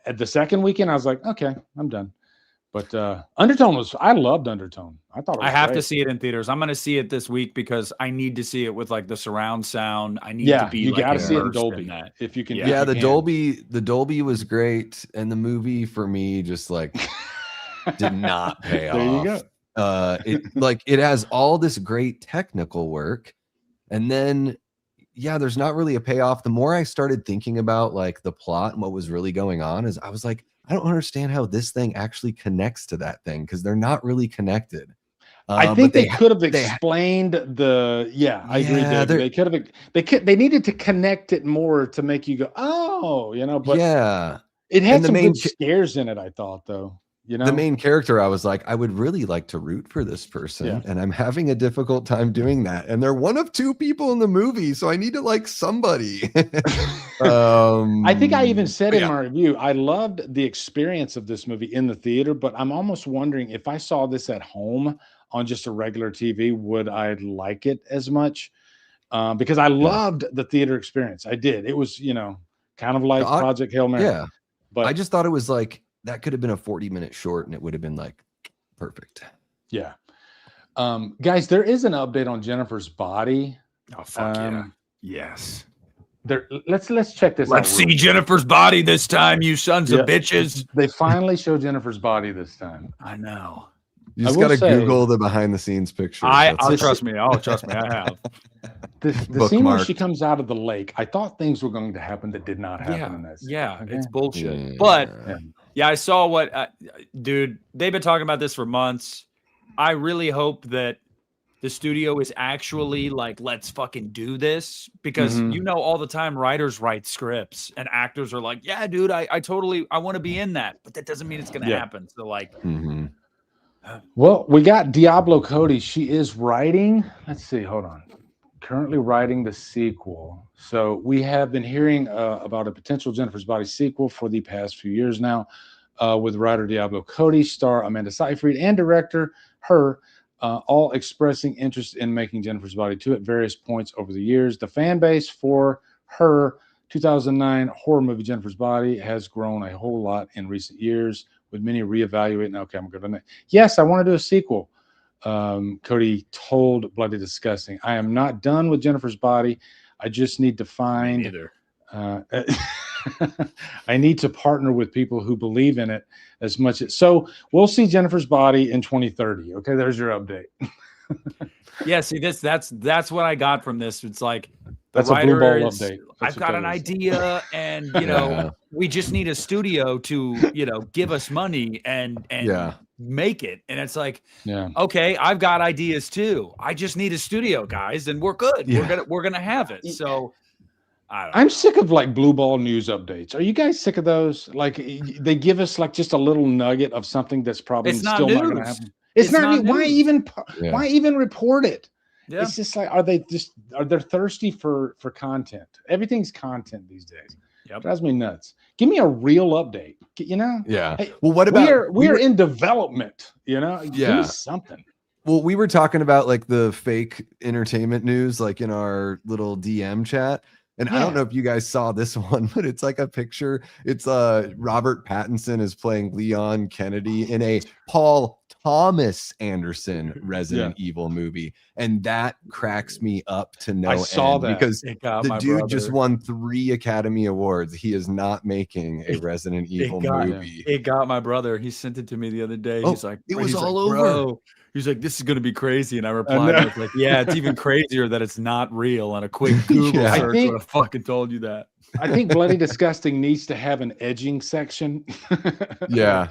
At the second weekend, I was like, okay, I'm done. But Undertone I loved Undertone. I thought it was I have to see it in theaters. I'm going to see it this week because I need to see it with like the surround sound. I need to be you got to see it in Dolby if you can. Yeah, the Dolby was great, and the movie for me just like did not pay off. There you go. It has all this great technical work, and then there's not really a payoff. The more I started thinking about like the plot and what was really going on, is I was like, I don't understand how this thing actually connects to that thing because they're not really connected. I think they could have explained the. Yeah, I agree. They could have. They needed to connect it more to make you go, oh, you know. But it had some good scares in it. I thought though. You know, the main character, I was like, I would really like to root for this person, and I'm having a difficult time doing that. And they're one of two people in the movie, so I need to like somebody. I think I even said in my review, I loved the experience of this movie in the theater, but I'm almost wondering if I saw this at home on just a regular TV, would I like it as much? Because I loved the theater experience. I did. It was, you know, kind of like Project Hail Mary. Yeah, but I just thought it was like, that could have been a 40-minute short and it would have been like perfect. Yeah. Guys, there is an update on Jennifer's body. Oh, fuck yeah. Yes. Let's check this out. Let's see Jennifer's body this time, you sons of bitches. They finally show Jennifer's body this time. I know. You just got to Google the behind the scenes picture. Trust me. I have. The scene where she comes out of the lake, I thought things were going to happen that did not happen in that scene. It's bullshit. But I saw what, dude, they've been talking about this for months. I really hope that the studio is actually like, let's fucking do this, because you know, all the time writers write scripts and actors are like, yeah, dude, I want to be in that, but that doesn't mean it's going to happen. So like, well, we got Diablo Cody. She is writing. Let's see. Hold on. Currently writing the sequel. So we have been hearing about a potential Jennifer's Body sequel for the past few years now, with writer Diablo Cody, star Amanda Seyfried, and director her, all expressing interest in making Jennifer's Body 2 at various points over the years. The fan base for her 2009 horror movie Jennifer's Body has grown a whole lot in recent years, with many reevaluating. Okay, I'm good on that. Yes, I want to do a sequel. Cody told Bloody Disgusting, I am not done with Jennifer's Body. I just need to find. I need to partner with people who believe in it as much as. So we'll see Jennifer's Body in 2030. Okay, there's your update. Yeah, see, that's what I got from this. It's like that's a blue ball update. I've got an idea, and you know, we just need a studio to, you know, give us money and make it. And it's like, okay, I've got ideas too. I just need a studio, guys, and we're good. We're gonna have it. So I'm sick of like blue ball news updates. Are you guys sick of those? Like they give us like just a little nugget of something that's probably still not going to happen. It's not. Why even report it? Yeah. It's just like, are they thirsty for content? Everything's content these days. Yep. Drives me nuts. Give me a real update. You know? Yeah. Well, what about we're in development? You know? Give me something. Well, we were talking about like the fake entertainment news, like in our little DM chat. And I don't know if you guys saw this one, but it's like a picture. It's Robert Pattinson is playing Leon Kennedy in a Paul Thomas Anderson Resident Evil movie. And that cracks me up to no end. I saw that because the dude just won 3 Academy Awards. He is not making a Resident Evil movie. It got my brother. He sent it to me the other day. He's like, it was all over. Bro. He's like, this is going to be crazy. And I replied, I was like, yeah, it's even crazier that it's not real. On a quick Google search would have fucking told you that. I think Bloody Disgusting needs to have an edging section. So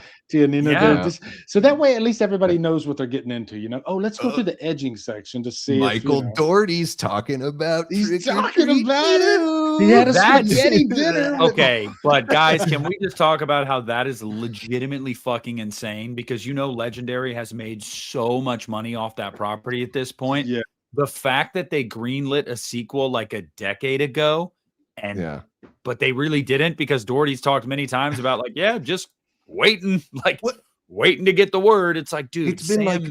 that way, at least everybody knows what they're getting into. You know, let's go through the edging section to see. Michael Dougherty's talking about. He's talking about it. He had a spaghetti dinner. Okay, but guys, can we just talk about how that is legitimately fucking insane? Because you know, Legendary has made so much money off that property at this point. Yeah, the fact that they greenlit a sequel like a decade ago. But they really didn't, because Dougherty's talked many times about like, just waiting, waiting to get the word. It's like, dude, it's been like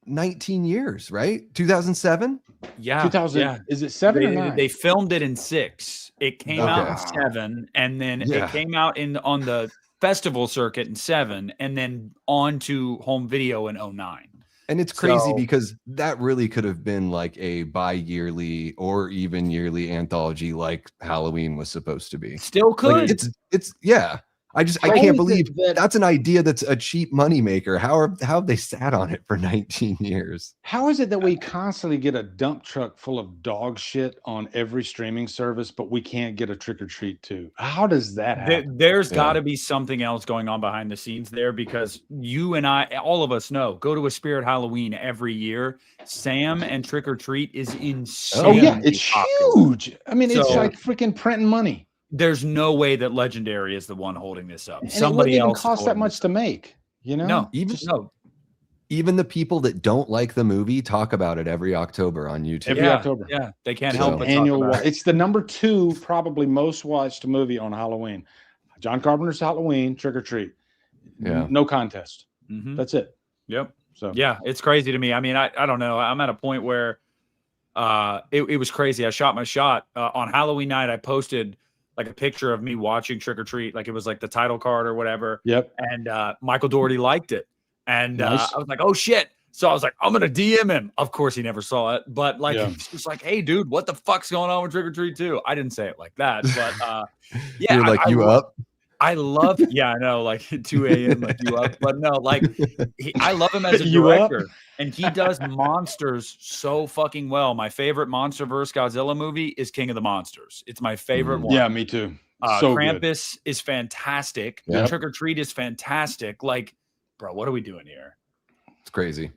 19 years, right? 2007. Yeah, 2000. Yeah. Is it 7 or 9? They filmed it in 6. It came out in 7, and then it came out on the festival circuit in 7, and then on to home video in 09. And it's crazy because that really could have been like a bi-yearly or even yearly anthology like Halloween was supposed to be. Still could. Like it's I can't believe that's an idea that's a cheap moneymaker. How have they sat on it for 19 years? How is it that we constantly get a dump truck full of dog shit on every streaming service, but we can't get a Trick or Treat too? How does that happen? There's got to be something else going on behind the scenes there, because you and I, all of us know, go to a Spirit Halloween every year. Sam and Trick or Treat is insane. Oh yeah, it's huge. I mean, it's like freaking printing money. There's no way that Legendary is the one holding this up. And somebody else even cost that much to make, you know? Even the people that don't like the movie talk about it every October on YouTube. Every October. Yeah, they can't help but annual talk about it. It's the number 2 probably most watched movie on Halloween. John Carpenter's Halloween, Trick or Treat. Yeah. No contest. Mm-hmm. That's it. Yep. So yeah, it's crazy to me. I mean, I don't know. I'm at a point where it was crazy. I shot my shot on Halloween night. I posted like a picture of me watching Trick or Treat, like it was like the title card or whatever. Yep. And Michael Dougherty liked it, and I was like, oh shit. So I was like, I'm gonna DM him. Of course, he never saw it, but like, he's just like, hey, dude, what the fuck's going on with Trick or Treat 2? I didn't say it like that, but yeah, you're like, you up? I love, I know, like 2 a.m. like you up, but no, like I love him as a director, and he does monsters so fucking well. My favorite MonsterVerse Godzilla movie is King of the Monsters. It's my favorite one. Yeah, me too. So Krampus is fantastic. Yep. Trick or Treat is fantastic. Like, bro, what are we doing here? It's crazy.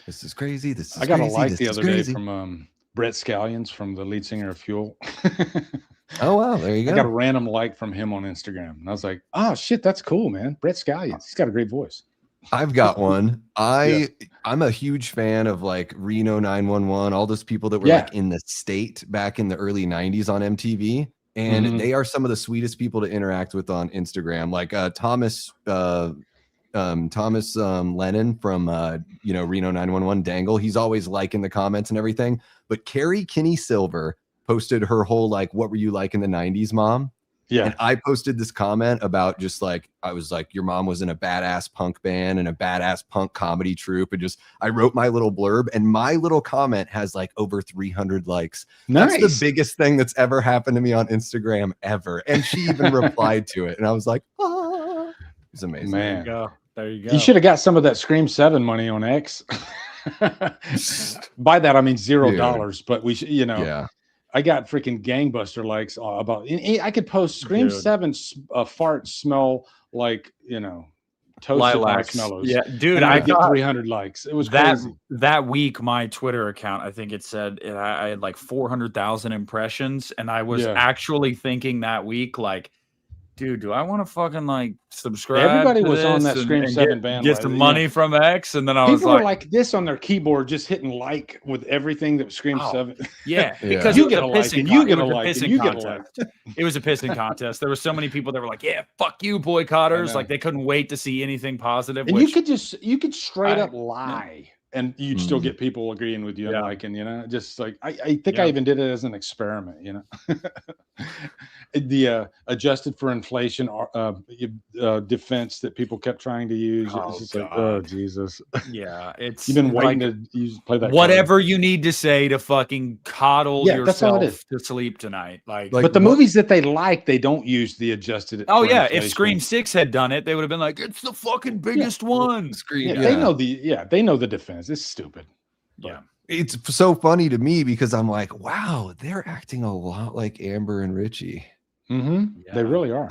This is crazy. This is I got a like the other day from Brett Scallions, from the lead singer of Fuel. Oh wow, there you go. I got a random like from him on Instagram, and I was like, "Oh shit, that's cool, man." Brett Scallions, he's got a great voice. I've got one. I'm a huge fan of like Reno 911, all those people that were like in the state back in the early 90s on MTV, and they are some of the sweetest people to interact with on Instagram. Like Thomas Lennon from Reno 911 Dangle. He's always liking the comments and everything. But Carrie Kinney Silver posted her whole like, what were you like in the 90s, mom? Yeah. And I posted this comment about just like, I was like, your mom was in a badass punk band and a badass punk comedy troupe. And just, I wrote my little blurb, and my little comment has like over 300 likes. Nice. That's the biggest thing that's ever happened to me on Instagram ever. And she even replied to it. And I was like, ah. It's amazing. Man. There you go. You should have got some of that Scream 7 money on X. By that, I mean $0, but we should, you know. Yeah. I got freaking gangbuster likes about. I could post Scream 7 farts smell like, you know, toasted marshmallows. Yeah, dude, I got 300 likes. It was crazy. That week. My Twitter account, I think it said I had like 400,000 impressions, and I was actually thinking that week, like, dude, do I want to fucking like subscribe? Everybody to was this on that and Scream 7 band. Get some money from X, and then I was people were like this on their keyboard, just hitting like with everything that Scream 7. Yeah, because you get a like, and you get a like, and you get a like. It was a pissing contest. There were so many people that were like, "Yeah, fuck you, boycotters!" Like they couldn't wait to see anything positive. And you could straight up lie. And you'd still get people agreeing with you and liking, you know, just like, I think I even did it as an experiment, you know. The adjusted for inflation defense that people kept trying to use. It's just like, oh, Jesus. Yeah. You've been waiting to play that. Whatever you need to say to fucking coddle yourself to sleep tonight. Like but the movies that they like, they don't use the adjusted. Oh, yeah. Inflation. If Scream 6 had done it, they would have been like, it's the fucking biggest one. Scream. They know the defense. It's stupid. Yeah. It's so funny to me because I'm like, wow, they're acting a lot like Amber and Richie. Mm-hmm. Yeah. They really are.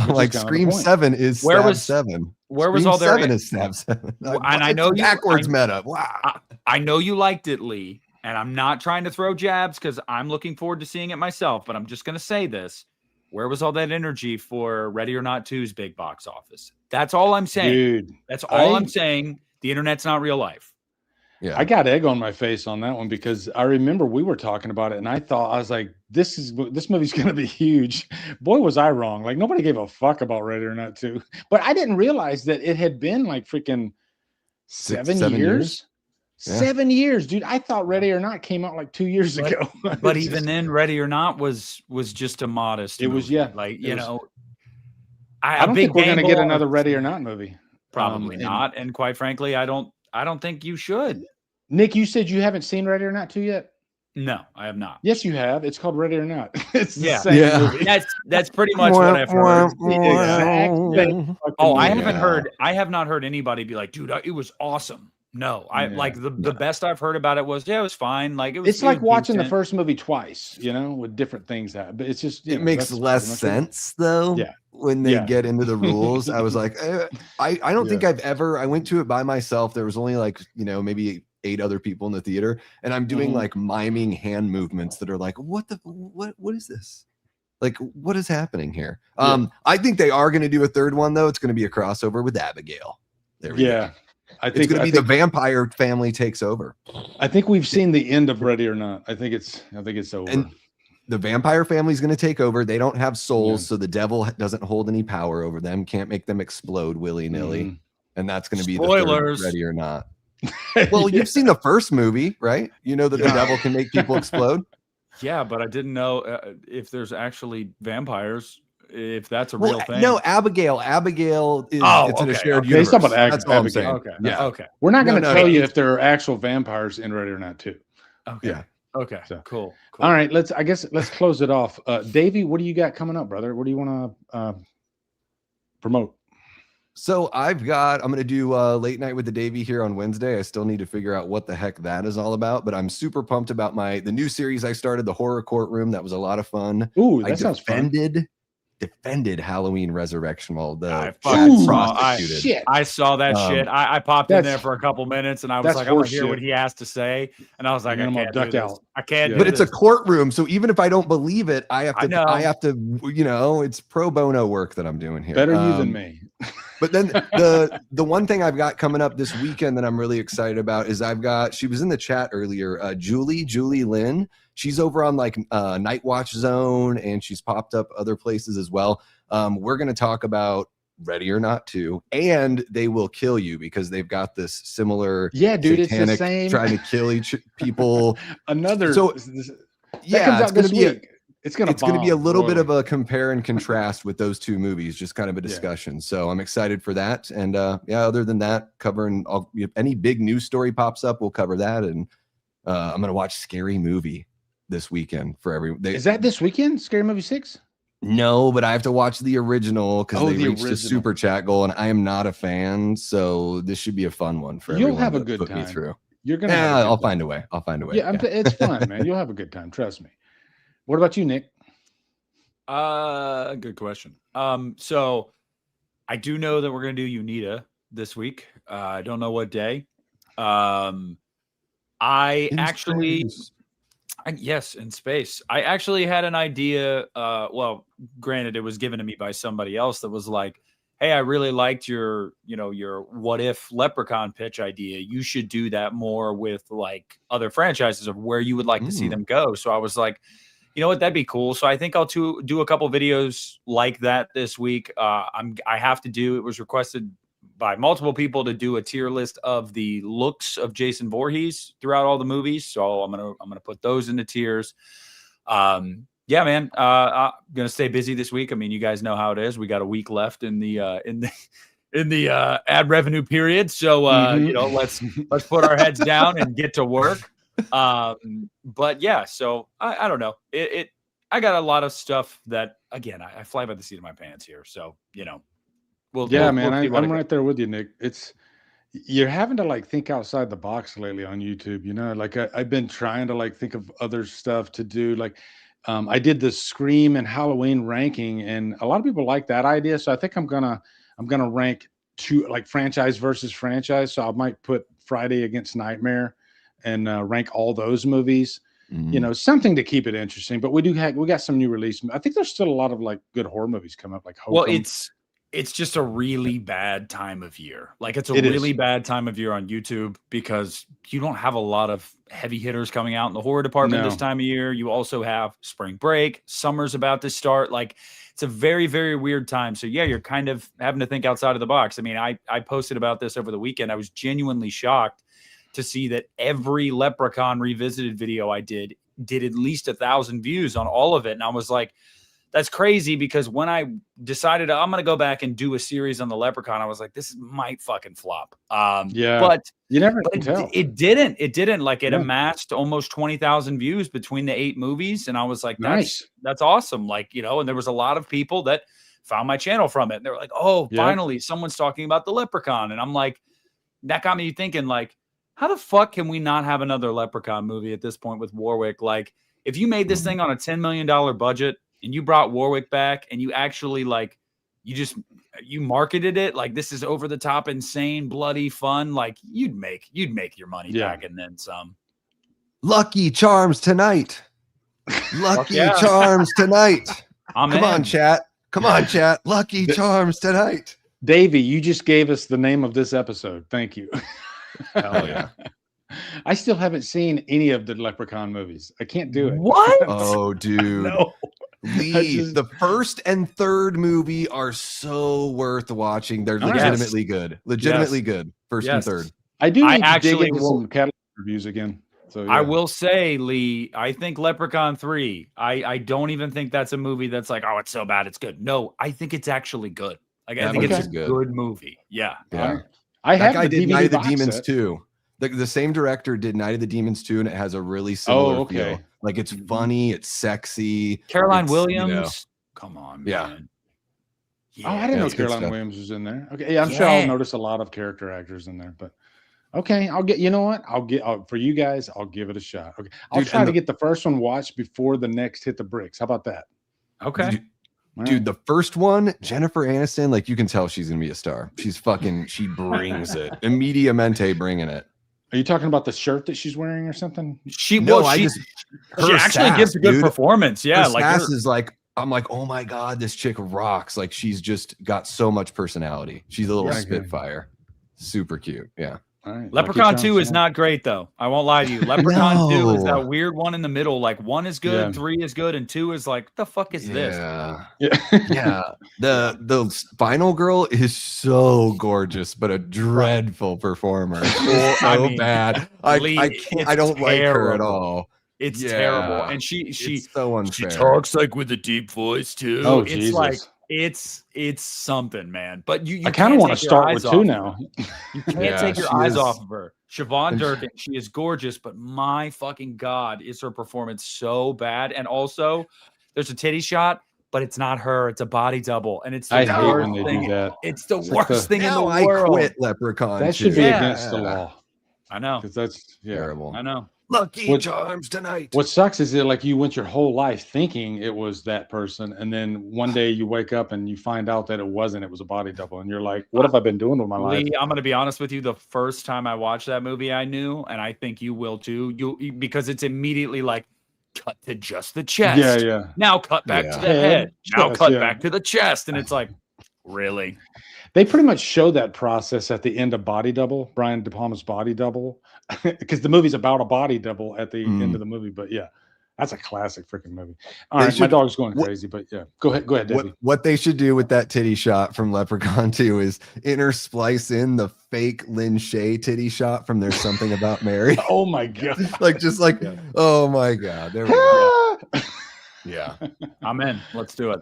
Like Scream 7 is Stab 7. Where was all their 7 is Stab 7. And I know you backwards meta. Wow. I know you liked it, Lee, and I'm not trying to throw jabs because I'm looking forward to seeing it myself, but I'm just gonna say this. Where was all that energy for Ready or Not 2's big box office? That's all I'm saying. Dude, that's all I'm saying. The internet's not real life. Yeah, I got egg on my face on that one because I remember we were talking about it, and I was like, this movie's going to be huge. Boy, was I wrong. Like nobody gave a fuck about Ready or Not 2, but I didn't realize that it had been like freaking 7 years. Yeah. 7 years, dude. I thought Ready or Not came out like 2 years ago. But even then, Ready or Not was just a modest. It was like you know. I don't think we're going to get another Ready or Not movie. Probably not, and quite frankly, I don't think you should. Nick, you said you haven't seen Ready or Not 2 yet? No, I have not. Yes, you have. It's called Ready or Not. It's the same movie. That's pretty much what I've heard. Exactly. Oh, I have not heard anybody be like, dude, it was awesome. No, the best I've heard about it was, it was fine. Like it's like watching the first movie twice, you know, with different things but it's just it makes less sense though. Yeah. When they get into the rules, I was like, I don't think I went to it by myself. There was only like, you know, maybe 8 other people in the theater, and I'm doing like miming hand movements that are like, what is this? Like, what is happening here? I think they are going to do a third one though. It's going to be a crossover with Abigail. There we go. I think it's going to be the vampire family takes over. I think we've seen the end of Ready or Not. I think it's over. And the vampire family is going to take over. They don't have souls, so the devil doesn't hold any power over them. Can't make them explode willy-nilly. And that's going to be the third Ready or Not. Well, you've seen the first movie, right? You know that the devil can make people explode. Yeah, but I didn't know if there's actually vampires. If that's a real thing. No, Abigail is it's in a shared universe. That's all I'm saying. Okay. Yeah. Okay. We're not going to tell you if there are actual vampires in Ready or Not 2. Okay. Yeah. Okay. So, cool. All right. Let's close it off. Davey, what do you got coming up, brother? What do you want to promote? So I'm going to do Late Night with the Davey here on Wednesday. I still need to figure out what the heck that is all about, but I'm super pumped about the new series I started, The Horror Courtroom. That was a lot of fun. Ooh, that sounds fun. Defended Halloween Resurrection while the I saw that shit. I popped in there for a couple minutes and I was like, I want to hear what he has to say. And I was like, I can't duck out. I can't. But it's a courtroom, so even if I don't believe it, I have to. You know, it's pro bono work that I'm doing here. Better you than me. But then the one thing I've got coming up this weekend that I'm really excited about is she was in the chat earlier, Julie Lynn. She's over on like Night Watch Zone, and she's popped up other places as well. We're going to talk about Ready or Not 2, and They Will Kill You, because they've got this similar dude, it's the same trying to kill people. That comes out this week. It's going to be a little bit of a compare and contrast with those two movies, just kind of a discussion. Yeah. So I'm excited for that. And other than that, covering if any big news story pops up, we'll cover that. And I'm going to watch Scary Movie this weekend for everyone. Is that this weekend? Scary Movie 6? No, but I have to watch the original because they reached a super chat goal, and I am not a fan. So this should be a fun one for everyone. You'll have a good time. Me through. You're gonna. I'll find a way. Yeah, it's fun, man. You'll have a good time. Trust me. What about you, Nick? Good question. So I do know that we're gonna do UNITA this week. I don't know what day. Yes, in space. I actually had an idea. Well, granted, it was given to me by somebody else that was like, "Hey, I really liked your what if Leprechaun pitch idea. You should do that more with like other franchises of where you would like to see them go." So I was like, you know what, that'd be cool. So I think I'll do a couple videos like that this week. It was requested by multiple people to do a tier list of the looks of Jason Voorhees throughout all the movies. So I'm gonna put those into tiers. Yeah, man. I'm gonna stay busy this week. I mean, you guys know how it is. We got a week left in the ad revenue period. So let's put our heads down and get to work. But yeah, so I don't know. I got a lot of stuff that, again, I fly by the seat of my pants here. So, I'm right there with you, Nick. You're having to like think outside the box lately on YouTube. Like I've been trying to like think of other stuff to do. Like I did the Scream and Halloween ranking, and a lot of people like that idea. So I think I'm gonna rank two, like franchise versus franchise. So I might put Friday against Nightmare and rank all those movies. Something to keep it interesting. But we got some new release. I think there's still a lot of like good horror movies coming up. Like Hokum. Well, it's just a really bad time of year. Like it's a really bad time of year on YouTube because you don't have a lot of heavy hitters coming out in the horror department this time of year. You also have spring break, summer's about to start. Like it's a very, very weird time. So yeah, you're kind of having to think outside of the box. I mean, I posted about this over the weekend. I was genuinely shocked to see that every Leprechaun revisited video I did at least 1,000 views on all of it. And I was like, that's crazy, because when I decided I'm going to go back and do a series on the Leprechaun, I was like, this might fucking flop. But you never can tell. It didn't like it amassed almost 20,000 views between the 8 movies. And I was like, that's awesome. Like, and there was a lot of people that found my channel from it. And they were like, oh, finally someone's talking about the Leprechaun. And I'm like, that got me thinking, like, how the fuck can we not have another Leprechaun movie at this point with Warwick? Like, if you made this thing on a $10 million budget and you brought Warwick back and you actually like, you marketed it like this is over the top, insane, bloody fun, like you'd make your money back and then some. Lucky Charms tonight. Lucky Charms tonight. Come on, chat. Lucky Charms tonight. Davey, you just gave us the name of this episode. Thank you. Hell yeah. I still haven't seen any of the Leprechaun movies. I can't do it. What? Oh, dude. No. Lee, the first and third movie are so worth watching. They're legitimately good. Good. First and third. I do need to dig into some catalog reviews again. So I will say, Lee, I think Leprechaun 3, I don't even think that's a movie that's like, oh, it's so bad it's good. No, I think it's actually good. Like I think it's a good movie. Yeah. That guy did Night of the Demons too. The same director did Night of the Demons too, and it has a really similar feel. Like it's funny, it's sexy. Caroline Williams, come on, man. Yeah, I didn't know Caroline Williams was in there. Okay, yeah, I'm sure I'll notice a lot of character actors in there, but okay, I'll get. You know what? For you guys, I'll give it a shot. Okay, I'll try to get the first one watched before the next hit the bricks. How about that? Okay. Dude, the first one, Jennifer Aniston, like you can tell she's gonna be a star. She brings it. Immediamente bringing it. Are you talking about the shirt that she's wearing or something? She actually gives a good performance. Yeah, her sass is like, I'm like, oh my god, this chick rocks. Like she's just got so much personality. She's a little spitfire. Super cute. Yeah. Right. Leprechaun 2 is not great though. I won't lie to you. Leprechaun 2 is that weird one in the middle. Like 1 is good, 3 is good, and 2 is like, what the fuck is this? Yeah. The final girl is so gorgeous, but a dreadful performer. So bad. I don't like her at all. It's terrible. And she so unfair. She talks like with a deep voice too. Oh, it's Jesus. like it's something, man. But you I kind of want to start with 2 now. You can't take your eyes off of her. Siobhan Durkin, she is gorgeous, but my fucking God, is her performance so bad. And also, there's a titty shot, but it's not her. It's a body double. And it's the I hate worst when they thing. do that. It's the worst thing in the I world. quit Leprechaun. That should be against the law. I know. Because that's terrible. I know. Lucky Charms tonight. What sucks is that like you went your whole life thinking it was that person, and then one day you wake up and you find out that it wasn't. It was a body double, and you're like, "What have I been doing with my life?" Lee, I'm going to be honest with you. The first time I watched that movie, I knew, and I think you will too. Because it's immediately like cut to just the chest. Yeah, yeah. Now cut back to the head. Now cut back to the chest, and it's like, really? They pretty much show that process at the end of Body Double, Brian De Palma's Body Double, because the movie's about a body double at the end of the movie. But yeah, that's a classic freaking movie. All right, my dog's going crazy, but yeah, go ahead, Debbie. What they should do with that titty shot from Leprechaun 2 is intersplice in the fake Lin Shaye titty shot from There's Something About Mary. Oh my God! Oh my God! There we go. Yeah, I'm in. Let's do it.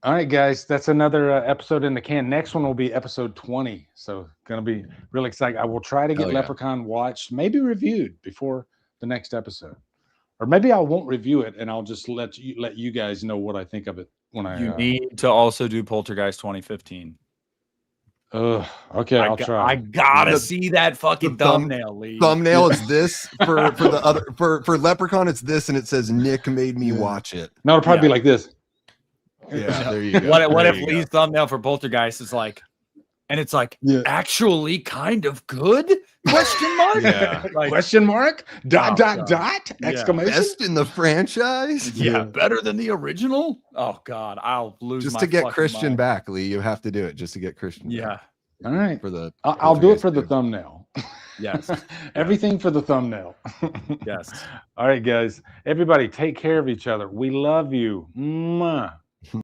All right, guys, that's another episode in the can. Next one will be episode 20. So going to be really exciting. I will try to get Leprechaun watched, maybe reviewed before the next episode. Or maybe I won't review it and I'll just let you guys know what I think of it when I You need to also do Poltergeist 2015. Okay, I'll try. I gotta see that fucking thumbnail, Lee. Thumbnail is this for the other for Leprechaun, it's this, and it says Nick made me watch it. No, it'll probably be like this. Yeah, there you go. What if Lee's thumbnail for Poltergeist is like, and it's like, actually kind of good? Question mark? Yeah. Like, question mark? Dot. Exclamation. Best in the franchise? Yeah, better than the original? Oh God, I'll lose just my to get Christian mind. back, Lee. You have to do it just to get Christian back. All right. For the I'll do it for the thumbnail. Yes. Everything for the thumbnail. Yes. All right, guys. Everybody take care of each other. We love you. Mwah.